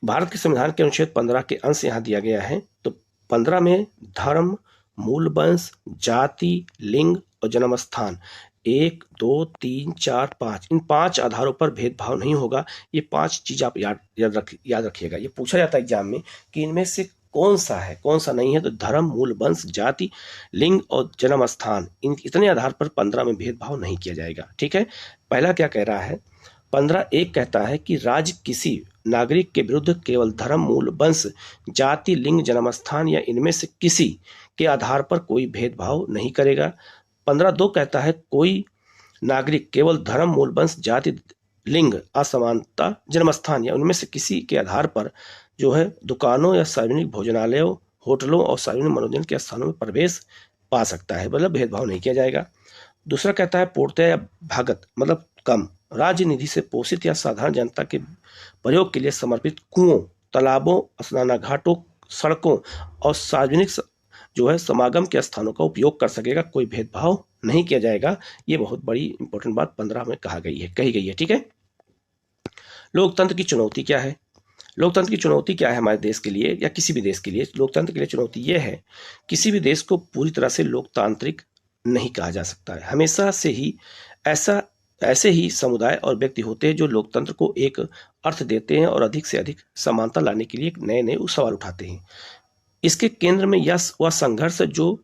भारत के संविधान के अनुच्छेद 15 के अंश यहाँ दिया गया है। तो 15 में धर्म, मूल वंश, जाति, लिंग और जन्म स्थान 1, 2, 3, 4, 5 इन 5 आधारों पर भेदभाव नहीं होगा। ये 5 चीज आप याद रखिएगा। ये पूछा जाता है एग्जाम में कि इनमें से कौन सा है, कौन सा नहीं है। तो धर्म, मूल वंश, जाति, लिंग और जन्म स्थान, इन इतने आधार पर 15 में भेदभाव नहीं किया जाएगा। ठीक है, पहला क्या कह रहा है? 15(1) कहता है कि राज्य किसी नागरिक के विरुद्ध केवल धर्म, मूल वंश, जाति, लिंग, जन्म स्थान या इनमें से किसी के आधार पर कोई भेदभाव नहीं करेगा। 15(2) कहता है कोई नागरिक केवल धर्म, मूल वंश, जाति, लिंग, असमानता, जन्म स्थान या उनमें से किसी के आधार पर जो है दुकानों या सार्वजनिक भोजनालयों, होटलों और सार्वजनिक मनोरंजन के स्थानों में प्रवेश पा सकता है, मतलब भेदभाव नहीं किया जाएगा। दूसरा कहता है पूर्णतः या भागत मतलब कम राज्य निधि से पोषित या साधारण जनता के प्रयोग के लिए समर्पित कुओं, तालाबों, स्नानाघाटों, सड़कों और सार्वजनिक जो है समागम के स्थानों का उपयोग कर सकेगा। कोई भेदभाव नहीं किया जाएगा। ये बहुत बड़ी इंपॉर्टेंट बात 15 में कही गई है। ठीक है, लोकतंत्र की चुनौती क्या है? लोकतंत्र की चुनौती क्या है हमारे देश के लिए या किसी भी देश के लिए? लोकतंत्र के लिए चुनौती यह है किसी भी देश को पूरी तरह से लोकतांत्रिक नहीं कहा जा सकता है। हमेशा से ही ऐसे ही समुदाय और व्यक्ति होते हैं जो लोकतंत्र को एक अर्थ देते हैं और अधिक से अधिक समानता लाने के लिए नए नए सवाल उठाते हैं। इसके केंद्र में वह संघर्ष जो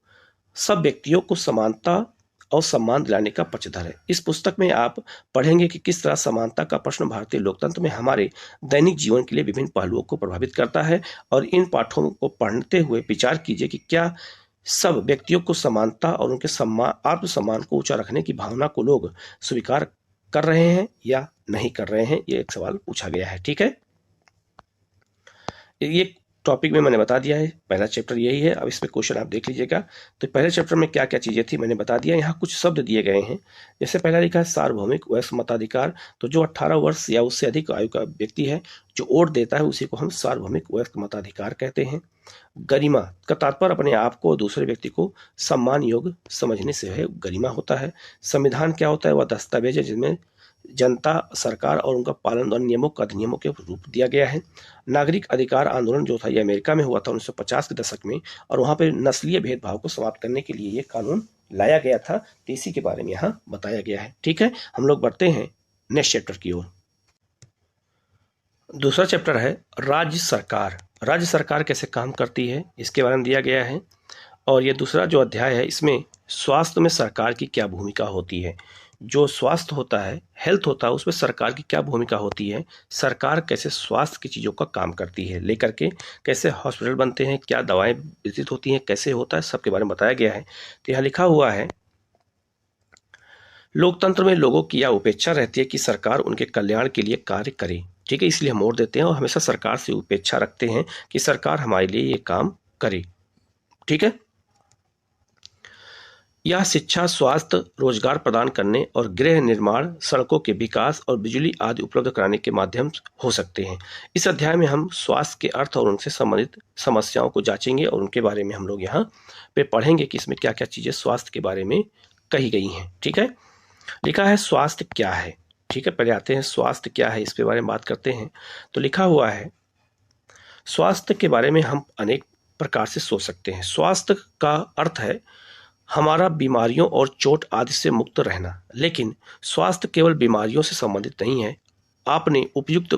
सब व्यक्तियों को समानता और सम्मान दिलाने का पक्षधर है। इस पुस्तक में आप पढ़ेंगे कि किस तरह समानता का प्रश्न भारतीय लोकतंत्र में हमारे दैनिक जीवन के लिए विभिन्न पहलुओं को प्रभावित करता है, और इन पाठों को पढ़ते हुए विचार कीजिए कि क्या सब व्यक्तियों को समानता और उनके आत्मसम्मान को ऊंचा रखने की भावना को लोग स्वीकार कर रहे हैं या नहीं कर रहे हैं, ये एक सवाल पूछा गया है। ठीक है, ये टॉपिक में मैंने बता दिया है, पहला चैप्टर यही है। अब इसमें क्वेश्चन आप देख लीजिएगा। तो पहले चैप्टर में क्या क्या चीजें थी मैंने बता दिया। यहाँ कुछ शब्द दिए गए हैं, जैसे पहला लिखा है सार्वभौमिक वयस्क मताधिकार। तो जो 18 वर्ष या उससे अधिक आयु का व्यक्ति है जो वोट देता है उसी को हम सार्वभौमिक वयस्क मताधिकार कहते हैं। गरिमा का तात्पर्य अपने आप को दूसरे व्यक्ति को सम्मान योग्य समझने से है, गरिमा होता है। संविधान क्या होता है? वह दस्तावेज है जिसमें जनता, सरकार और उनका पालन और नियमों का अधिनियमों के रूप दिया गया है। नागरिक अधिकार आंदोलन जो था ये अमेरिका में हुआ था 1950 के दशक में, और वहां पर नस्लीय भेदभाव को समाप्त करने के लिए ये कानून लाया गया था। तो इसी के बारे में यहाँ बताया गया है। ठीक है, हम लोग बढ़ते हैं नेक्स्ट चैप्टर की ओर। दूसरा चैप्टर है राज्य सरकार। राज्य सरकार कैसे काम करती है इसके बारे में दिया गया है। और ये दूसरा जो अध्याय है इसमें स्वास्थ्य में सरकार की क्या भूमिका होती है। जो स्वास्थ्य होता है, हेल्थ होता है, उसमें सरकार की क्या भूमिका होती है, सरकार कैसे स्वास्थ्य की चीज़ों का काम करती है लेकर के, कैसे हॉस्पिटल बनते हैं, क्या दवाएं वितरित होती हैं, कैसे होता है, सबके बारे में बताया गया है। तो यहाँ लिखा हुआ है लोकतंत्र में लोगों की यह उपेक्षा रहती है कि सरकार उनके कल्याण के लिए कार्य करे। ठीक है, इसलिए हम वोट देते हैं और हमेशा सरकार से उपेक्षा रखते हैं कि सरकार हमारे लिए ये काम करे। ठीक है, यह शिक्षा, स्वास्थ्य, रोजगार प्रदान करने और गृह निर्माण, सड़कों के विकास और बिजली आदि उपलब्ध कराने के माध्यम हो सकते हैं। इस अध्याय में हम स्वास्थ्य के अर्थ और उनसे संबंधित समस्याओं को जांचेंगे और उनके बारे में हम लोग यहाँ पे पढ़ेंगे कि इसमें क्या क्या चीजें स्वास्थ्य के बारे में कही गई हैं। ठीक है, लिखा है स्वास्थ्य क्या है। ठीक है, पहले आते हैं स्वास्थ्य क्या है, इसके बारे में बात करते हैं। तो लिखा हुआ है स्वास्थ्य के बारे में हम अनेक प्रकार से सोच सकते हैं। स्वास्थ्य का अर्थ है हमारा बीमारियों और चोट आदि से मुक्त रहना, लेकिन स्वास्थ्य केवल बीमारियों से संबंधित नहीं है। आपने उपयुक्त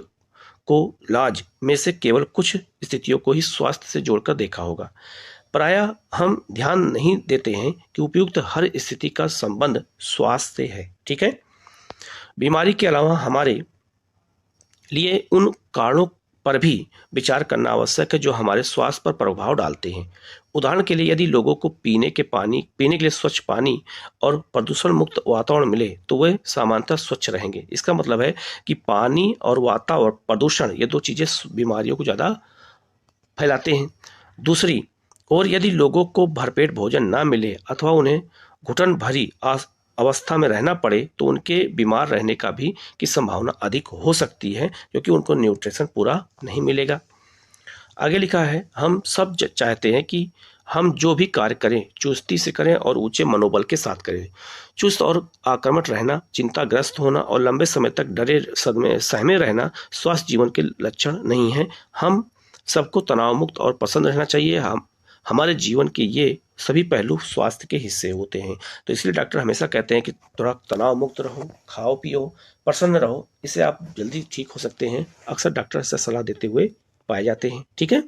को इलाज में से केवल कुछ स्थितियों को ही स्वास्थ्य से जोड़कर देखा होगा। प्रायः हम ध्यान नहीं देते हैं कि उपयुक्त हर स्थिति का संबंध स्वास्थ्य से है। ठीक है, बीमारी के अलावा हमारे लिए उन कारणों पर भी विचार करना आवश्यक है जो हमारे स्वास्थ्य पर प्रभाव डालते हैं। उदाहरण के लिए यदि लोगों को पीने के लिए स्वच्छ पानी और प्रदूषण मुक्त वातावरण मिले तो वे सामान्यतः स्वच्छ रहेंगे। इसका मतलब है कि पानी और वातावरण, प्रदूषण, ये दो चीजें बीमारियों को ज्यादा फैलाते हैं। दूसरी और यदि लोगों को भरपेट भोजन ना मिले अथवा उन्हें घुटन भरी अवस्था में रहना पड़े तो उनके बीमार रहने का भी की संभावना अधिक हो सकती है, क्योंकि उनको न्यूट्रिशन पूरा नहीं मिलेगा। आगे लिखा है हम सब चाहते हैं कि हम जो भी कार्य करें चुस्ती से करें और ऊंचे मनोबल के साथ करें। चुस्त और आक्रामक रहना, चिंताग्रस्त होना और लंबे समय तक डरे सहमे रहना स्वस्थ जीवन के लक्षण नहीं है। हम सबको तनाव मुक्त और पसंद रहना चाहिए। हमारे जीवन के ये सभी पहलू स्वास्थ्य के हिस्से होते हैं। तो इसलिए डॉक्टर हमेशा कहते हैं कि थोड़ा तनाव मुक्त रहो, खाओ पियो, प्रसन्न रहो, इससे आप जल्दी ठीक हो सकते हैं। अक्सर डॉक्टर ऐसा सलाह देते हुए पाए जाते हैं। ठीक है,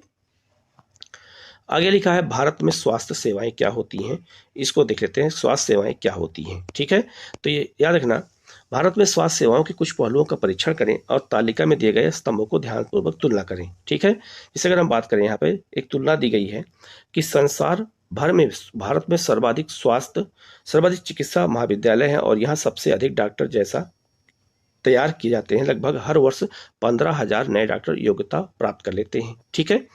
आगे लिखा है भारत में स्वास्थ्य सेवाएं क्या होती हैं, इसको देख लेते हैं। स्वास्थ्य सेवाएं क्या होती हैं। ठीक है, तो ये याद रखना, भारत में स्वास्थ्य सेवाओं के कुछ पहलुओं का परीक्षण करें और तालिका में दिए गए स्तंभों को ध्यानपूर्वक तुलना करें। ठीक है, जैसे अगर हम बात करें, यहाँ पे एक तुलना दी गई है कि संसार भर में भारत में सर्वाधिक चिकित्सा महाविद्यालय हैं और यहाँ सबसे अधिक डॉक्टर जैसा तैयार किए जाते हैं। लगभग हर वर्ष 15,000 नए डॉक्टर योग्यता प्राप्त कर लेते हैं। ठीक है,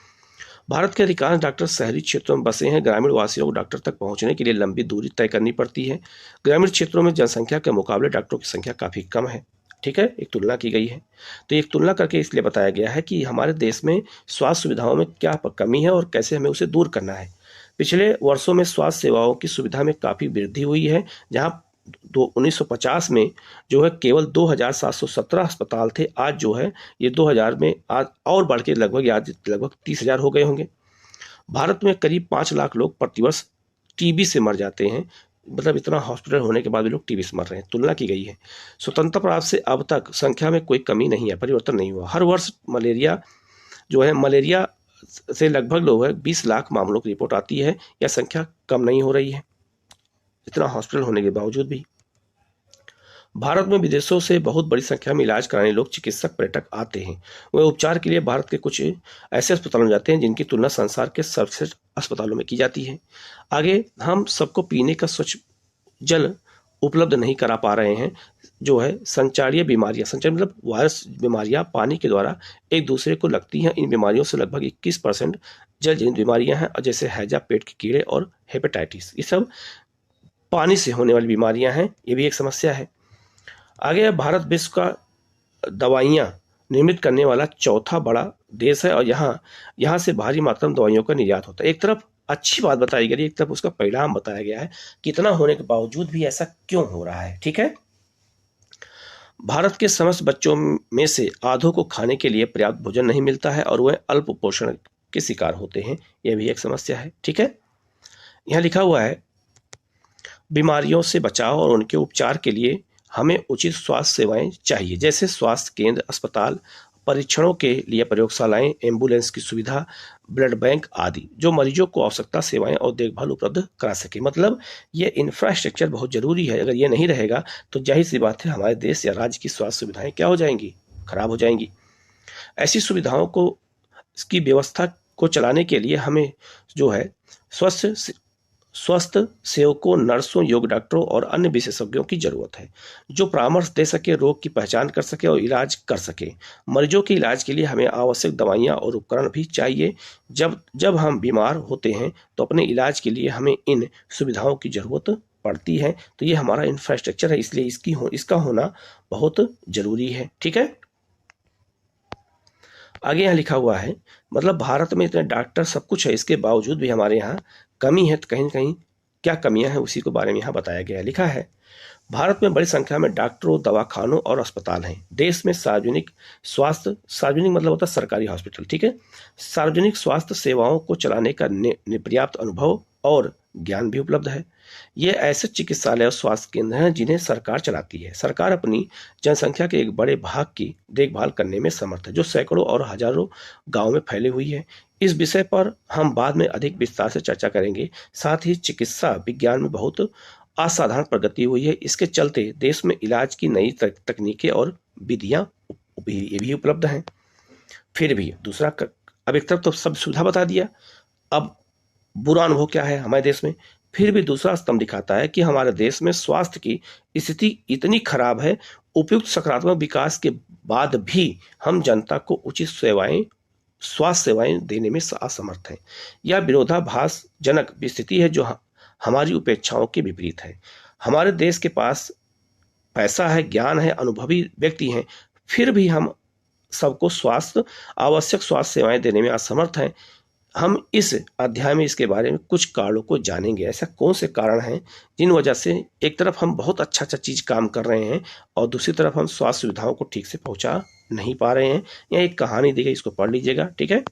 भारत के अधिकांश डॉक्टर शहरी क्षेत्रों में बसे हैं। ग्रामीण वासियों को डॉक्टर तक पहुंचने के लिए लंबी दूरी तय करनी पड़ती है। ग्रामीण क्षेत्रों में जनसंख्या के मुकाबले डॉक्टरों की संख्या काफी कम है। ठीक है, एक तुलना की गई है। तो एक तुलना करके इसलिए बताया गया है कि हमारे देश में स्वास्थ्य सुविधाओं में क्या कमी है और कैसे हमें उसे दूर करना है। पिछले वर्षों में स्वास्थ्य सेवाओं की सुविधा में काफी वृद्धि हुई है। जहां 1950 में जो है केवल 2,717 अस्पताल थे, आज जो है ये 2000 में आज और बढ़ के लगभग 30,000 हो गए होंगे। भारत में करीब 5 लाख लोग प्रतिवर्ष टीबी से मर जाते हैं। मतलब इतना हॉस्पिटल होने के बाद भी लोग टीबी से मर रहे हैं। तुलना की गई है स्वतंत्रता प्राप्त से अब तक संख्या में कोई कमी नहीं है, परिवर्तन नहीं हुआ। हर वर्ष मलेरिया से लगभग 20 लाख मामलों की रिपोर्ट आती है। यह संख्या कम नहीं हो रही है इतना हॉस्पिटल होने के बावजूद भी। भारत में विदेशों से बहुत बड़ी संख्या में इलाज कराने लोग, चिकित्सक, पर्यटक आते हैं। वे उपचार के लिए भारत के कुछ ऐसे अस्पतालों में जाते हैं जिनकी तुलना संसार के सर्वश्रेष्ठ अस्पतालों में की जाती है। आगे, हम सबको पीने का स्वच्छ जल उपलब्ध नहीं करा पा रहे हैं। संचारीय बीमारियां, संचार मतलब वायरस बीमारियां पानी के द्वारा एक दूसरे को लगती हैं। इन बीमारियों से लगभग 21% जलजनित बीमारियां हैं, जैसे हैजा, पेट के कीड़े और हेपेटाइटिस। ये सब पानी से होने वाली बीमारियां हैं, ये भी एक समस्या है। आगे, भारत विश्व का दवाइयाँ निर्मित करने वाला चौथा बड़ा देश है और यहाँ से भारी मात्रा में दवाइयों का निर्यात होता है। एक तरफ अच्छी बात बताई गई, एक तरफ उसका परिणाम बताया गया है कि इतना होने के बावजूद भी ऐसा क्यों हो रहा है। ठीक है, भारत के समस्त बच्चों में से आधों को खाने के लिए पर्याप्त भोजन नहीं मिलता है और वह अल्प पोषण के शिकार होते हैं। यह भी एक समस्या है। ठीक है, यहाँ लिखा हुआ है, बीमारियों से बचाव और उनके उपचार के लिए हमें उचित स्वास्थ्य सेवाएं चाहिए, जैसे स्वास्थ्य केंद्र, अस्पताल, परीक्षणों के लिए प्रयोगशालाएं, एम्बुलेंस की सुविधा, ब्लड बैंक आदि, जो मरीजों को आवश्यकता सेवाएं और देखभाल उपलब्ध करा सके। मतलब ये इंफ्रास्ट्रक्चर बहुत जरूरी है। अगर ये नहीं रहेगा तो जाहिर सी बात है हमारे देश या राज्य की स्वास्थ्य सुविधाएं क्या हो जाएंगी, खराब हो जाएंगी। ऐसी सुविधाओं को की व्यवस्था को चलाने के लिए हमें स्वस्थ सेवकों, नर्सों, योग डॉक्टरों और अन्य विशेषज्ञों की जरूरत है, जो परामर्श दे सके, रोग की पहचान कर सके और इलाज कर सके। मरीजों के इलाज के लिए हमें आवश्यक दवाइयाँ और उपकरण भी चाहिए। जब हम बीमार होते हैं तो अपने इलाज के लिए हमें इन सुविधाओं की जरूरत पड़ती है। तो ये हमारा इंफ्रास्ट्रक्चर है, इसलिए इसका होना बहुत जरूरी है। ठीक है, आगे यहाँ लिखा हुआ है, मतलब भारत में इतने डॉक्टर सब कुछ है, इसके बावजूद भी हमारे यहाँ कमी है। तो कहीं न कहीं क्या कमियां हैं उसी के बारे में यहाँ बताया गया है। लिखा है, भारत में बड़ी संख्या में डॉक्टरों, दवाखानों और अस्पताल हैं। देश में सार्वजनिक मतलब होता है सरकारी हॉस्पिटल। ठीक है, सार्वजनिक स्वास्थ्य सेवाओं को चलाने का पर्याप्त अनुभव और ज्ञान भी उपलब्ध है। ये ऐसे चिकित्सालय और स्वास्थ्य केंद्र हैं जिन्हें सरकार चलाती है। सरकार अपनी जनसंख्या के एक बड़े भाग की देखभाल करने में समर्थ है, जो सैकड़ों और हजारों गांवों में फैली हुई है। इस विषय पर हम बाद में अधिक विस्तार से चर्चा करेंगे। साथ ही चिकित्सा विज्ञान में बहुत असाधारण प्रगति हुई है। इसके चलते देश में इलाज की नई तकनीकें और विधियां भी उपलब्ध हैं। फिर भी अब एक तरफ तो सब सुविधा बता दिया, अब बुरा अनुभव क्या है हमारे देश में। फिर भी दूसरा स्तंभ दिखाता है कि हमारे देश में स्वास्थ्य की स्थिति इतनी खराब है, उपयुक्त सकारात्मक विकास के बाद भी हम जनता को उचित स्वास्थ्य सेवाएं देने में असमर्थ हैं। यह विरोधाभासजनक स्थिति है जो हमारी अपेक्षाओं के विपरीत है। हमारे देश के पास पैसा है, ज्ञान है, अनुभवी व्यक्ति हैं, फिर भी हम सबको आवश्यक स्वास्थ्य सेवाएं देने में असमर्थ हैं। हम इस अध्याय में इसके बारे में कुछ कारणों को जानेंगे। ऐसा कौन से कारण हैं जिन वजह से एक तरफ हम बहुत अच्छा चीज काम कर रहे हैं और दूसरी तरफ हम स्वास्थ्य सुविधाओं को ठीक से पहुंचा नहीं पा रहे हैं। यहाँ एक कहानी दी गई, इसको पढ़ लीजिएगा। ठीक है,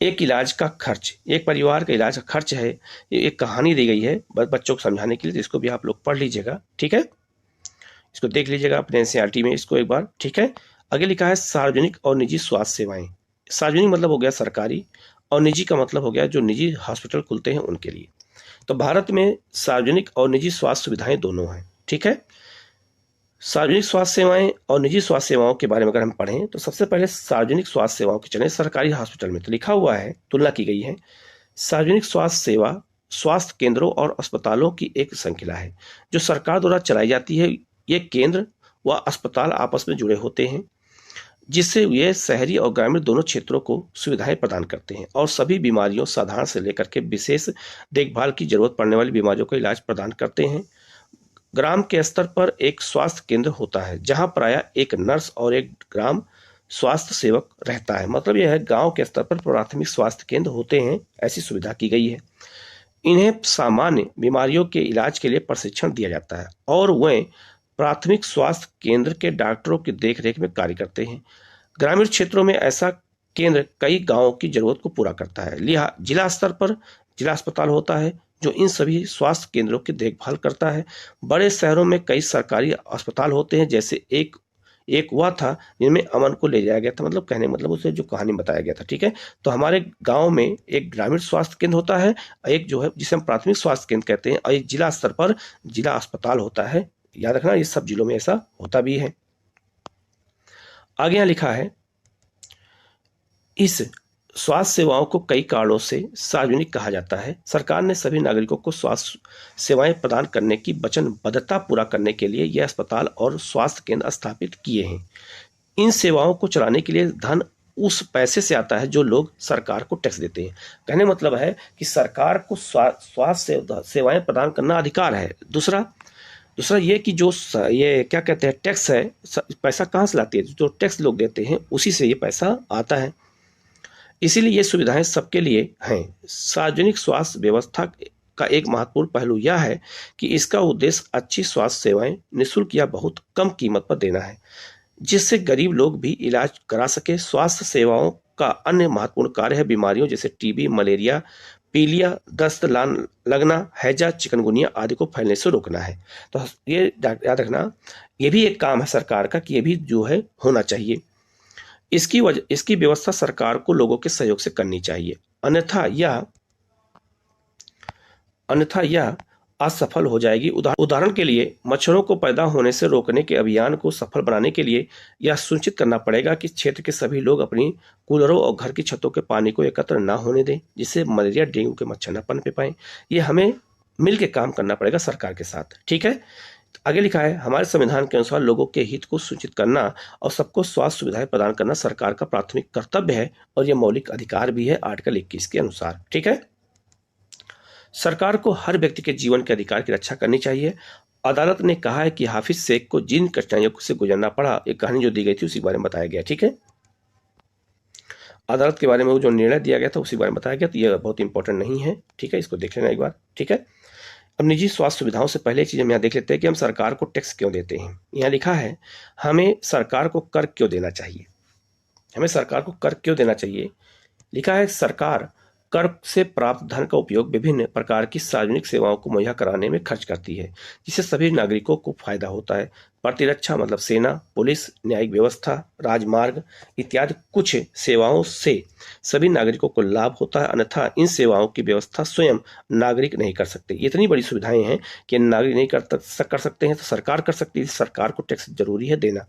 एक परिवार का इलाज का खर्च है। ये एक कहानी दी गई है बच्चों को समझाने के लिए, तो इसको भी आप लोग पढ़ लीजिएगा। ठीक है, इसको देख लीजिएगा अपने एनसीईआरटी में इसको एक बार। ठीक है, आगे लिखा है सार्वजनिक और निजी स्वास्थ्य सेवाएं। सार्वजनिक मतलब हो गया सरकारी और निजी का मतलब हो गया जो निजी हॉस्पिटल खुलते हैं उनके लिए। तो भारत में सार्वजनिक और निजी स्वास्थ्य सुविधाएं दोनों हैं। ठीक है, सार्वजनिक स्वास्थ्य सेवाएं और निजी स्वास्थ्य सेवाओं के बारे में अगर हम पढ़ें तो सबसे पहले सार्वजनिक स्वास्थ्य सेवाओं के चले सरकारी हॉस्पिटल में। तो लिखा हुआ है, तुलना की गई है, सार्वजनिक स्वास्थ्य सेवा स्वास्थ्य केंद्रों और अस्पतालों की एक श्रृंखला है जो सरकार द्वारा चलाई जाती है। ये केंद्र व अस्पताल आपस में जुड़े होते हैं, जिससे ये शहरी और ग्रामीण दोनों क्षेत्रों को सुविधाएं प्रदान करते हैं और सभी बीमारियों, साधारण से लेकर के विशेष देखभाल की जरूरत पड़ने वाली बीमारियों का इलाज प्रदान करते हैं। ग्राम के स्तर पर एक स्वास्थ्य केंद्र होता है जहां प्रायः एक नर्स और एक ग्राम स्वास्थ्य सेवक रहता है। मतलब यह है, गांव के स्तर पर प्राथमिक स्वास्थ्य केंद्र होते हैं, ऐसी सुविधा की गई है। इन्हें सामान्य बीमारियों के इलाज के लिए प्रशिक्षण दिया जाता है और वे प्राथमिक स्वास्थ्य केंद्र के डॉक्टरों की देखरेख में कार्य करते हैं। ग्रामीण क्षेत्रों में ऐसा केंद्र कई गांवों की जरूरत को पूरा करता है। जिला स्तर पर जिला अस्पताल होता है जो इन सभी स्वास्थ्य केंद्रों की देखभाल करता है। बड़े शहरों में कई सरकारी अस्पताल होते हैं, जैसे एक एक वह था जिनमें अमन को ले जाया गया था, मतलब कहने मतलब उसे जो कहानी बताया गया था। ठीक है, तो हमारे गांव में एक ग्रामीण स्वास्थ्य केंद्र होता है, एक जो है जिसे हम प्राथमिक स्वास्थ्य केंद्र कहते हैं, और एक जिला स्तर पर जिला अस्पताल होता है। याद रखना, ये सब जिलों में ऐसा होता भी है। आगे यहाँ लिखा है, इस स्वास्थ्य सेवाओं को कई कारणों से सार्वजनिक कहा जाता है। सरकार ने सभी नागरिकों को स्वास्थ्य सेवाएं प्रदान करने की वचनबद्धता पूरा करने के लिए यह अस्पताल और स्वास्थ्य केंद्र स्थापित किए हैं। इन सेवाओं को चलाने के लिए धन उस पैसे से आता है जो लोग सरकार को टैक्स देते हैं। कहने मतलब है कि सरकार को स्वास्थ्य सेवाएं प्रदान करना अधिकार है। दूसरा ये कि जो ये क्या कहते हैं, टैक्स है, पैसा कहाँ से लाती है, जो टैक्स लोग देते हैं उसी से ये पैसा आता है। इसीलिए ये सुविधाएं सबके लिए हैं। सार्वजनिक स्वास्थ्य व्यवस्था का एक महत्वपूर्ण पहलू यह है कि इसका उद्देश्य अच्छी स्वास्थ्य सेवाएं निःशुल्क या बहुत कम कीमत पर देना है, जिससे गरीब लोग भी इलाज करा सके। स्वास्थ्य सेवाओं का अन्य महत्वपूर्ण कार्य है बीमारियों जैसे टीबी, मलेरिया, पीलिया, दस्त लगना, हैजा, चिकनगुनिया आदि को फैलने से रोकना है। तो ये याद रखना, ये भी एक काम है सरकार का कि ये भी जो है होना चाहिए। इसकी व्यवस्था सरकार को लोगों के सहयोग से करनी चाहिए, अन्यथा यह असफल हो जाएगी। उदाहरण के लिए मच्छरों को पैदा होने से रोकने के अभियान को सफल बनाने के लिए यह सुनिश्चित करना पड़ेगा कि क्षेत्र के सभी लोग अपनी कूलरों और घर की छतों के पानी को एकत्र न होने दें, जिससे मलेरिया, डेंगू के मच्छर न पनप पाएं। ये हमें मिल के काम करना पड़ेगा सरकार के साथ। ठीक है, आगे लिखा है, हमारे संविधान के अनुसार लोगों के हित को सुनिश्चित करना और सबको स्वास्थ्य सुविधाएं प्रदान करना सरकार का प्राथमिक कर्तव्य है और यह मौलिक अधिकार भी है आर्टिकल 21 के अनुसार। ठीक है, सरकार को हर व्यक्ति के जीवन के अधिकार की रक्षा करनी चाहिए। अदालत ने कहा है कि हाफिज शेख को जिन कठिनाइयों से गुजरना पड़ा, एक कहानी जो दी गई थी उसी के बारे में बताया गया। ठीक है, अदालत के बारे में वो जो निर्णय दिया गया था उसी के बारे में बताया गया, तो यह बहुत इंपॉर्टेंट नहीं है। ठीक है, इसको देख लेना एक बार। ठीक है, अब निजी स्वास्थ्य सुविधाओं से पहले एक चीज हम यहाँ देख लेते हैं कि हम सरकार को टैक्स क्यों देते हैं। यहाँ लिखा है, हमें सरकार को कर क्यों देना चाहिए। हमें सरकार को कर क्यों देना चाहिए, लिखा है, सरकार कर से प्राप्त धन का उपयोग विभिन्न प्रकार की सार्वजनिक सेवाओं को मुहैया कराने में खर्च करती है, जिससे सभी नागरिकों को फायदा होता है। प्रतिरक्षा मतलब सेना, पुलिस, न्यायिक व्यवस्था, राजमार्ग इत्यादि कुछ सेवाओं से सभी नागरिकों को लाभ होता है, अन्यथा इन सेवाओं की व्यवस्था स्वयं नागरिक नहीं कर सकते। इतनी बड़ी सुविधाएं हैं कि नागरिक नहीं कर सकते हैं तो सरकार कर सकती है। सरकार को टैक्स जरूरी है देना।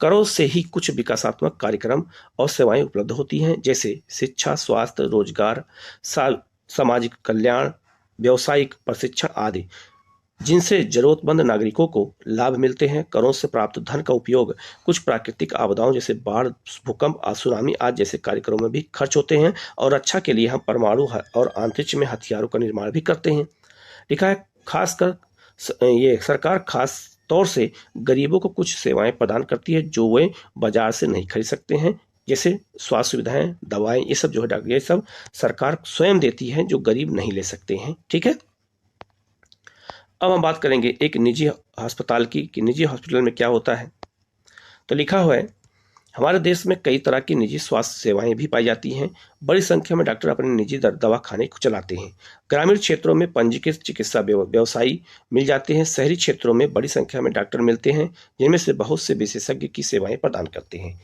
करों से ही कुछ विकासात्मक कार्यक्रम और सेवाएं उपलब्ध होती हैं, जैसे शिक्षा, स्वास्थ्य, रोजगार, सामाजिक कल्याण, व्यावसायिक प्रशिक्षण आदि, जिनसे जरूरतमंद नागरिकों को लाभ मिलते हैं। करों से प्राप्त धन का उपयोग कुछ प्राकृतिक आपदाओं जैसे बाढ़, भूकंप, सुनामी आदि जैसे कार्यक्रमों में भी खर्च होते हैं, और रक्षा के लिए हम परमाणु और अंतरिक्ष में हथियारों का निर्माण भी करते हैं। लिखा है, खासकर ये सरकार खास तौर से गरीबों को कुछ सेवाएं प्रदान करती है जो वे बाजार से नहीं खरीद सकते हैं, जैसे स्वास्थ्य सुविधाएं, दवाएं, ये सब जो है ये सब सरकार स्वयं देती है जो गरीब नहीं ले सकते हैं। ठीक है, अब हम बात करेंगे एक निजी अस्पताल की कि निजी हॉस्पिटल में क्या होता है। तो लिखा हुआ है, हमारे देश में कई तरह की निजी स्वास्थ्य सेवाएं भी पाई जाती हैं। बड़ी संख्या में डॉक्टर अपने निजी दवाखाने को चलाते हैं। ग्रामीण क्षेत्रों में पंजीकृत चिकित्सा व्यवसायी मिल जाते हैं। शहरी क्षेत्रों में बड़ी संख्या में डॉक्टर मिलते हैं, जिनमें से बहुत से विशेषज्ञ की सेवाएं प्रदान करते हैं।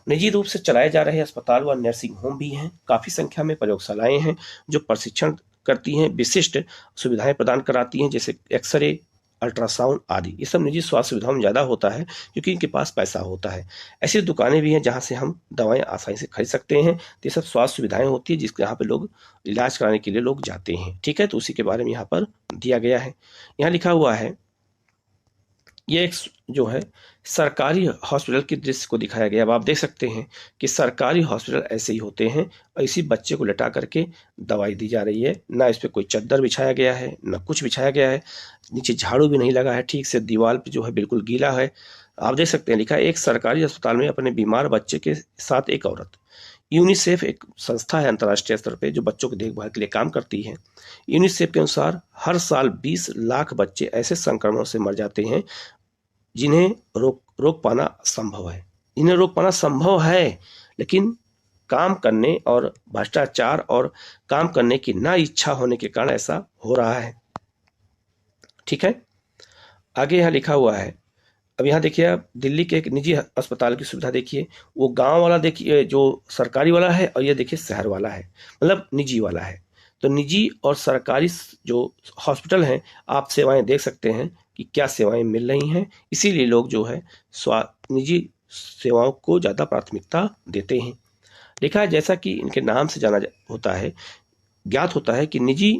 निजी रूप से चलाए जा रहे अस्पताल व नर्सिंग होम भी हैं। काफ़ी संख्या में प्रयोगशालाएं हैं जो प्रशिक्षण करती हैं, विशिष्ट सुविधाएं प्रदान कराती हैं, जैसे एक्सरे, अल्ट्रासाउंड आदि। ये सब निजी स्वास्थ्य सुविधाओं में ज़्यादा होता है क्योंकि इनके पास पैसा होता है। ऐसी दुकानें भी हैं जहाँ से हम दवाएं आसानी से खरीद सकते हैं। तो ये सब स्वास्थ्य सुविधाएं होती है जिसके यहाँ पे लोग इलाज कराने के लिए लोग जाते हैं। ठीक है, तो उसी के बारे में यहाँ पर दिया गया है। यहाँ लिखा हुआ है, ये एक जो है सरकारी हॉस्पिटल के दृश्य को दिखाया गया। अब आप देख सकते हैं कि सरकारी हॉस्पिटल ऐसे ही होते हैं और इसी बच्चे को लेटा करके दवाई दी जा रही है। ना इस पर कोई चद्दर बिछाया गया है, ना कुछ बिछाया गया है, नीचे झाड़ू भी नहीं लगा है, ठीक से दीवार पे जो है बिल्कुल गीला है। आप देख सकते हैं, लिखा है, एक सरकारी अस्पताल में अपने बीमार बच्चे के साथ एक औरत। यूनिसेफ एक संस्था है अंतर्राष्ट्रीय स्तर पे जो बच्चों की देखभाल के लिए काम करती है। यूनिसेफ के अनुसार हर साल 20 लाख बच्चे ऐसे संक्रमणों से मर जाते हैं जिन्हें रोक पाना संभव है। लेकिन काम करने और भ्रष्टाचार और काम करने की ना इच्छा होने के कारण ऐसा हो रहा है। ठीक है, आगे यहाँ लिखा हुआ है। अब यहाँ देखिए, आप दिल्ली के एक निजी अस्पताल की सुविधा देखिए, वो गांव वाला देखिए जो सरकारी वाला है, और ये देखिए शहर वाला है, मतलब निजी वाला है। तो निजी और सरकारी जो हॉस्पिटल हैं, आप सेवाएं देख सकते हैं कि क्या सेवाएं मिल रही हैं। इसीलिए लोग जो है निजी सेवाओं को ज़्यादा प्राथमिकता देते हैं। लिखा है, जैसा कि इनके नाम से होता है, ज्ञात होता है कि निजी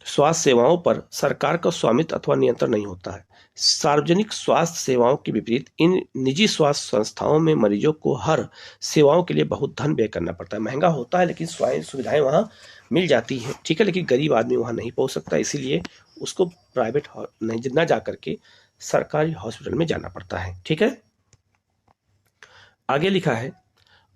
स्वास्थ्य सेवाओं पर सरकार का स्वामित्व अथवा नियंत्रण नहीं होता है। सार्वजनिक स्वास्थ्य सेवाओं के विपरीत इन निजी स्वास्थ्य संस्थाओं में मरीजों को हर सेवाओं के लिए बहुत धन व्यय करना पड़ता है। महंगा होता है, लेकिन सुविधाएं वहां मिल जाती हैं। ठीक है, लेकिन गरीब आदमी वहां नहीं पहुंच सकता, इसीलिए उसको प्राइवेट नहीं न जा करके सरकारी हॉस्पिटल में जाना पड़ता है। ठीक है, आगे लिखा है,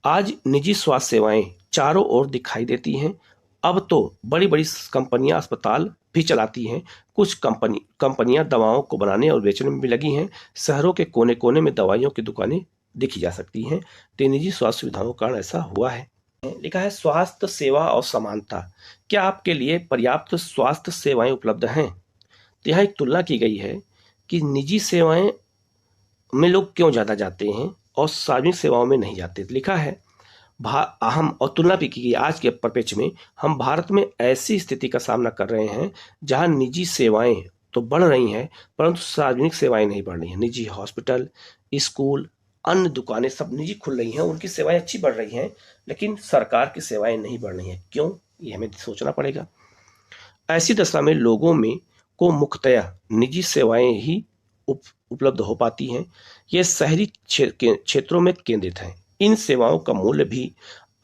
आज निजी स्वास्थ्य सेवाएं चारों ओर दिखाई देती हैं। अब तो बड़ी बड़ी कंपनियां अस्पताल भी चलाती हैं। कुछ कंपनियां दवाओं को बनाने और बेचने में भी लगी हैं। शहरों के कोने कोने में दवाइयों की दुकानें देखी जा सकती हैं। तो निजी स्वास्थ्य सुविधाओं के कारण ऐसा हुआ है। लिखा है, स्वास्थ्य सेवा और समानता। क्या आपके लिए पर्याप्त स्वास्थ्य सेवाएं उपलब्ध हैं? तो यहाँ एक तुलना की गई है कि निजी सेवाएं में लोग क्यों ज़्यादा जाते हैं और सार्वजनिक सेवाओं में नहीं जाते। लिखा है, हम और तुलना भी की गई आज के परिप्रेक्ष्य में, हम भारत में ऐसी स्थिति का सामना कर रहे हैं जहां निजी सेवाएं तो बढ़ रही हैं, परंतु सार्वजनिक सेवाएं नहीं बढ़ रही हैं। निजी हॉस्पिटल, स्कूल, अन्य दुकानें सब निजी खुल रही हैं, उनकी सेवाएं अच्छी बढ़ रही हैं, लेकिन सरकार की सेवाएं नहीं बढ़ रही हैं। क्यों, ये हमें सोचना पड़ेगा। ऐसी दशा में लोगों में को मुख्यतया निजी सेवाएं ही उपलब्ध हो पाती हैं। ये शहरी क्षेत्रों में केंद्रित हैं। इन सेवाओं का मूल्य भी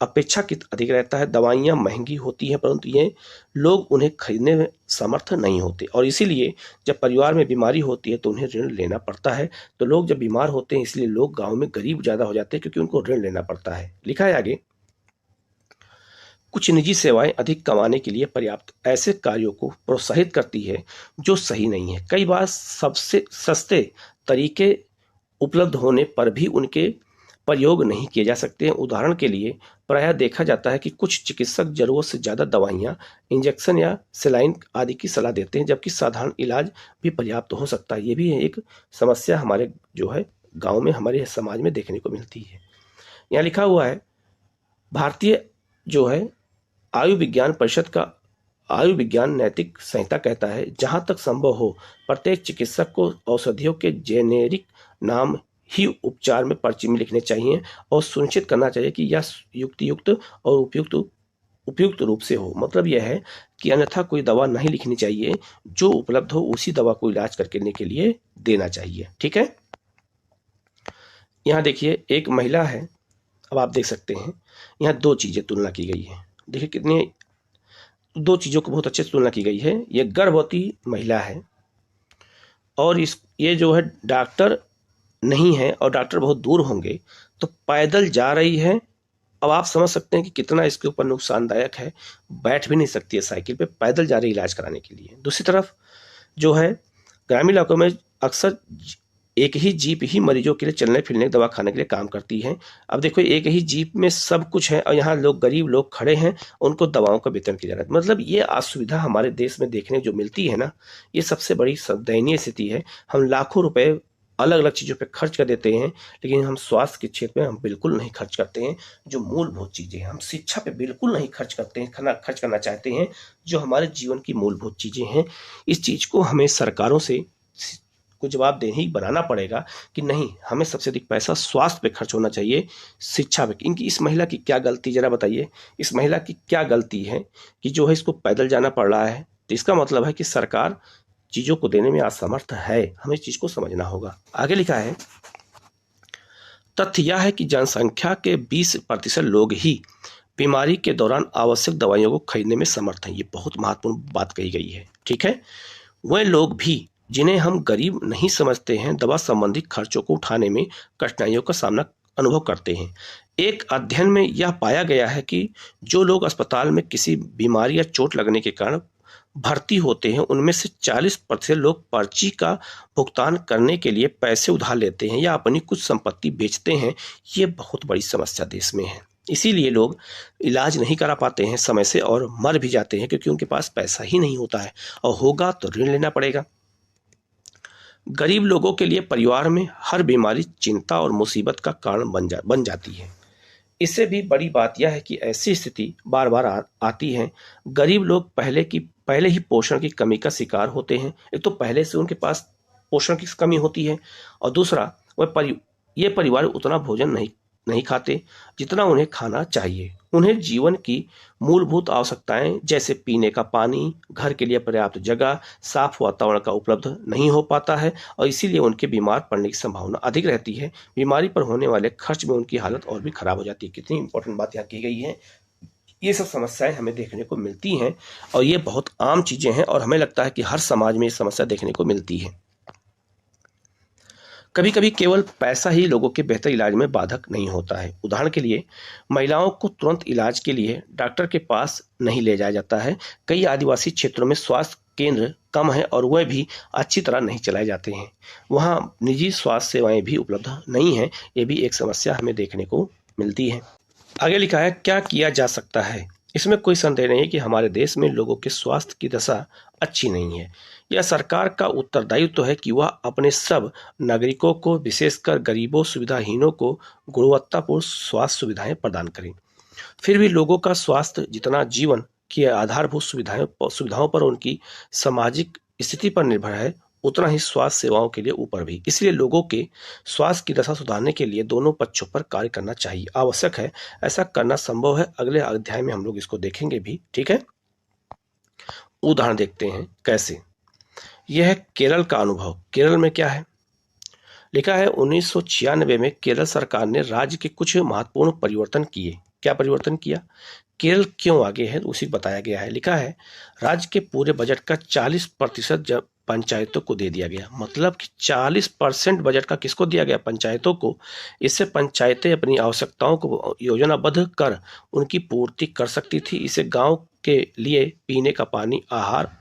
अपेक्षाकृत अधिक रहता है। दवाइयाँ महंगी होती हैं, परंतु ये लोग उन्हें खरीदने में समर्थ नहीं होते, और इसीलिए जब परिवार में बीमारी होती है तो उन्हें ऋण लेना पड़ता है। तो लोग जब बीमार होते हैं, इसलिए लोग गांव में गरीब ज़्यादा हो जाते हैं, क्योंकि उनको ऋण लेना पड़ता है। लिखा है आगे, कुछ निजी सेवाएं अधिक कमाने के लिए पर्याप्त ऐसे कार्यों को प्रोत्साहित करती है जो सही नहीं है। कई बार सबसे सस्ते तरीके उपलब्ध होने पर भी उनके प्रयोग नहीं किए जा सकते हैं। उदाहरण के लिए प्रायः देखा जाता है कि कुछ चिकित्सक जरूरत से ज़्यादा दवाइयाँ, इंजेक्शन या सलाइन आदि की सलाह देते हैं, जबकि साधारण इलाज भी पर्याप्त हो सकता है। ये भी एक समस्या हमारे जो है गांव में, हमारे समाज में देखने को मिलती है। यहाँ लिखा हुआ है, भारतीय जो है आयु विज्ञान परिषद का आयु विज्ञान नैतिक संहिता कहता है, जहां तक संभव हो प्रत्येक चिकित्सक को औषधियों के जेनेरिक नाम ही उपचार में पर्ची में लिखने चाहिए और सुनिश्चित करना चाहिए कि यह युक्त और उपयुक्त रूप से हो। मतलब यह है कि अन्यथा कोई दवा नहीं लिखनी चाहिए, जो उपलब्ध हो उसी दवा को इलाज करने के लिए देना चाहिए। ठीक है, यहाँ देखिए एक महिला है, अब आप देख सकते हैं यहाँ दो चीजें तुलना की गई है। देखिए कितने दो चीजों को बहुत अच्छे से तुलना की गई है। ये गर्भवती महिला है और ये जो है डॉक्टर नहीं है, और डॉक्टर बहुत दूर होंगे, तो पैदल जा रही है। अब आप समझ सकते हैं कि कितना इसके ऊपर नुकसानदायक है। बैठ भी नहीं सकती है साइकिल पे, पैदल जा रही इलाज कराने के लिए। दूसरी तरफ जो है ग्रामीण इलाकों में अक्सर एक ही जीप ही मरीजों के लिए चलने फिरने, दवा खाने के लिए काम करती है। अब देखो, एक ही जीप में सब कुछ है और यहाँ लोग गरीब लोग खड़े हैं, उनको दवाओं का वितरण किया जा रहा है। मतलब ये असुविधा हमारे देश में देखने जो मिलती है ना, ये सबसे बड़ी दयनीय स्थिति है। हम लाखों रुपए अलग अलग चीज़ों पे खर्च कर देते हैं, लेकिन हम स्वास्थ्य के क्षेत्र में हम बिल्कुल नहीं खर्च करते हैं। जो मूलभूत चीज़ें हैं, हम शिक्षा पे बिल्कुल नहीं खर्च करते हैं, खर्च करना चाहते हैं, जो हमारे जीवन की मूलभूत चीज़ें हैं। इस चीज़ को हमें सरकारों से को जवाब देने ही बनाना पड़ेगा कि नहीं, हमें सबसे अधिक पैसा स्वास्थ्य पे खर्च होना चाहिए, शिक्षा पे। इनकी इस महिला की क्या गलती, जरा बताइए, इस महिला की क्या गलती है कि जो है इसको पैदल जाना पड़ रहा है? तो इसका मतलब है कि सरकार चीजों को देने में असमर्थ है। हमें इस चीज को समझना होगा। आगे लिखा है, तथ्य यह है कि जनसंख्या के 20% लोग ही बीमारी के दौरान आवश्यक दवाइयों को खरीदने में समर्थ हैं। ये बहुत महत्वपूर्ण बात कही गई है। ठीक है, वह लोग भी जिन्हें हम गरीब नहीं समझते हैं, दवा संबंधी खर्चों को उठाने में कठिनाइयों का सामना अनुभव करते हैं। एक अध्ययन में यह पाया गया है कि जो लोग अस्पताल में किसी बीमारी या चोट लगने के कारण भर्ती होते हैं, उनमें से 40% लोग पर्ची का भुगतान करने के लिए पैसे उधार लेते हैं या अपनी कुछ संपत्ति बेचते हैं। ये बहुत बड़ी समस्या देश में है। इसीलिए लोग इलाज नहीं करा पाते हैं समय से और मर भी जाते हैं, क्योंकि उनके पास पैसा ही नहीं होता है, और होगा तो ऋण लेना पड़ेगा। गरीब लोगों के लिए परिवार में हर बीमारी चिंता और मुसीबत का कारण बन जाती है। इससे भी बड़ी बात यह है कि ऐसी स्थिति बार बार आती है। गरीब लोग पहले ही पोषण की कमी का शिकार होते हैं। एक तो पहले से उनके पास पोषण की कमी होती है, और दूसरा ये परिवार उतना भोजन नहीं खाते जितना उन्हें खाना चाहिए। उन्हें जीवन की मूलभूत आवश्यकताएं जैसे पीने का पानी, घर के लिए पर्याप्त जगह, साफ वातावरण का उपलब्ध नहीं हो पाता है, और इसीलिए उनके बीमार पड़ने की संभावना अधिक रहती है। बीमारी पर होने वाले खर्च में उनकी हालत और भी खराब हो जाती है। कितनी इंपॉर्टेंट बात यहाँ की गई है। ये सब समस्याएं हमें देखने को मिलती हैं, और ये बहुत आम चीजें हैं, और हमें लगता है कि हर समाज में ये समस्या देखने को मिलती है। कभी कभी केवल पैसा ही लोगों के बेहतर इलाज में बाधक नहीं होता है। उदाहरण के लिए, महिलाओं को तुरंत इलाज के लिए डॉक्टर के पास नहीं ले जाया जाता है। कई आदिवासी क्षेत्रों में स्वास्थ्य केंद्र कम है और वह भी अच्छी तरह नहीं चलाए जाते हैं। वहाँ निजी स्वास्थ्य सेवाएं भी उपलब्ध नहीं हैं। ये भी एक समस्या हमें देखने को मिलती है। आगे लिखा है, क्या किया जा सकता है। इसमें कोई संदेह नहीं है कि हमारे देश में लोगों के स्वास्थ्य की दशा अच्छी नहीं है। यह सरकार का उत्तरदायित्व है कि वह अपने सब नागरिकों को, विशेषकर गरीबों, सुविधाहीनों को गुणवत्तापूर्ण स्वास्थ्य सुविधाएं प्रदान करें। फिर भी लोगों का स्वास्थ्य जितना जीवन की आधारभूत सुविधाओं पर उनकी सामाजिक स्थिति पर निर्भर है, उतना ही स्वास्थ्य सेवाओं के लिए ऊपर भी। इसलिए लोगों के स्वास्थ्य की दशा सुधारने के लिए दोनों पक्षों पर कार्य करना चाहिए, आवश्यक है। ऐसा करना संभव है। अगले अध्याय में हम लोग इसको देखेंगे भी। ठीक है, उदाहरण देखते हैं कैसे। यह है केरल का अनुभव। केरल में क्या है लिखा है, 1996 में केरल सरकार ने राज्य के कुछ महत्वपूर्ण परिवर्तन किए। क्या परिवर्तन किया, केरल क्यों आगे है, उसी बताया गया है। लिखा है, राज्य के पूरे बजट का 40% पंचायतों को दे दिया गया। मतलब कि 40% बजट का किसको दिया गया, पंचायतों को। इससे पंचायतें अपनी आवश्यकताओं को योजनाबद्ध कर उनकी पूर्ति कर सकती थी। इससे गांव के लिए पीने का पानी, आहार,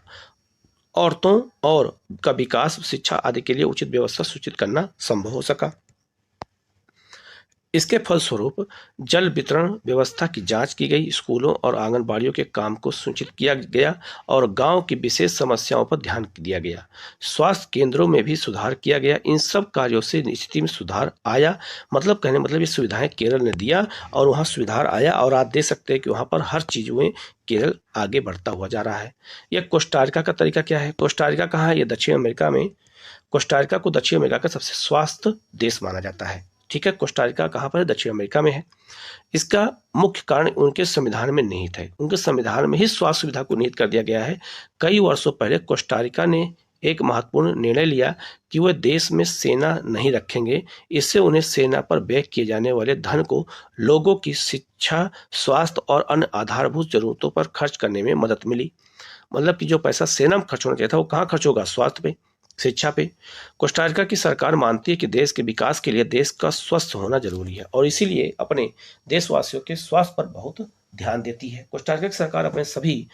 औरतों और का विकास, शिक्षा आदि के लिए उचित व्यवस्था सुनिश्चित करना संभव हो सका। इसके फलस्वरूप जल वितरण व्यवस्था की जांच की गई, स्कूलों और आंगनबाड़ियों के काम को सुनिश्चित किया गया और गांव की विशेष समस्याओं पर ध्यान दिया गया। स्वास्थ्य केंद्रों में भी सुधार किया गया। इन सब कार्यों से स्थिति में सुधार आया। मतलब ये सुविधाएं केरल ने दिया और वहाँ सुधार आया, और आप देख सकते हैं कि वहाँ पर हर चीज में केरल आगे बढ़ता हुआ जा रहा है। यह कोस्टारिका का तरीका क्या है। कोस्टारिका कहाँ है, ये दक्षिण अमेरिका में। कोस्टारिका को दक्षिण अमेरिका का सबसे स्वास्थ्य देश माना जाता है। ठीक है, कोस्टारिका कहाँ पर है, दक्षिण अमेरिका में है। इसका मुख्य कारण उनके संविधान में निहित है। उनके संविधान में ही स्वास्थ्य सुविधा को निहित कर दिया गया है। कई वर्षों पहले कोस्टारिका ने एक महत्वपूर्ण निर्णय लिया कि वह देश में सेना नहीं रखेंगे। इससे उन्हें सेना पर व्यय किए जाने वाले धन को लोगों की शिक्षा, स्वास्थ्य और अन्य आधारभूत जरूरतों पर खर्च करने में मदद मिली। मतलब कि जो पैसा सेना में खर्च होना चाहिए था, वो कहाँ खर्च होगा, स्वास्थ्य पे, शिक्षा पे। कोस्टारिका की सरकार मानती है कि देश के विकास के लिए देश का स्वस्थ होना जरूरी है, और इसीलिए अपने देशवासियों के स्वास्थ्य पर बहुत ध्यान देती है। कोस्टारिका की सरकार अपने सभी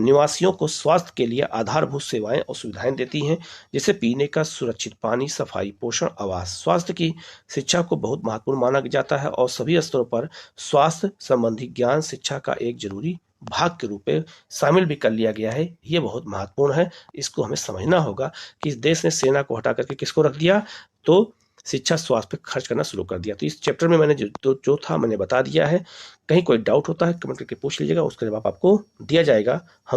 निवासियों को स्वास्थ्य के लिए आधारभूत सेवाएं और सुविधाएं देती हैं, जैसे पीने का शुद्धचित पानी, सफाई, पोषण, आवास। स्वास्थ्य की शिक्षा को बहुत महत्वपूर्ण माना जाता है और सभी स्तरों पर स्वास्थ्य संबंधी ज्ञान शिक्षा का एक जरूरी भाग के रूप में शामिल भी कर लिया गया है। ये बहुत महत्वपूर्ण है। इसको हमें समझना होगा कि इस देश ने सेना को हटा करके किसको रख दिया, तो शिक्षा, स्वास्थ्य पे खर्च करना शुरू कर दिया। तो इस चैप्टर में मैंने जो था मैंने बता दिया है। कहीं कोई डाउट होता है कमेंट करके पूछ लीजिएगा, उसका जवाब आपको दिया जाएगा। हम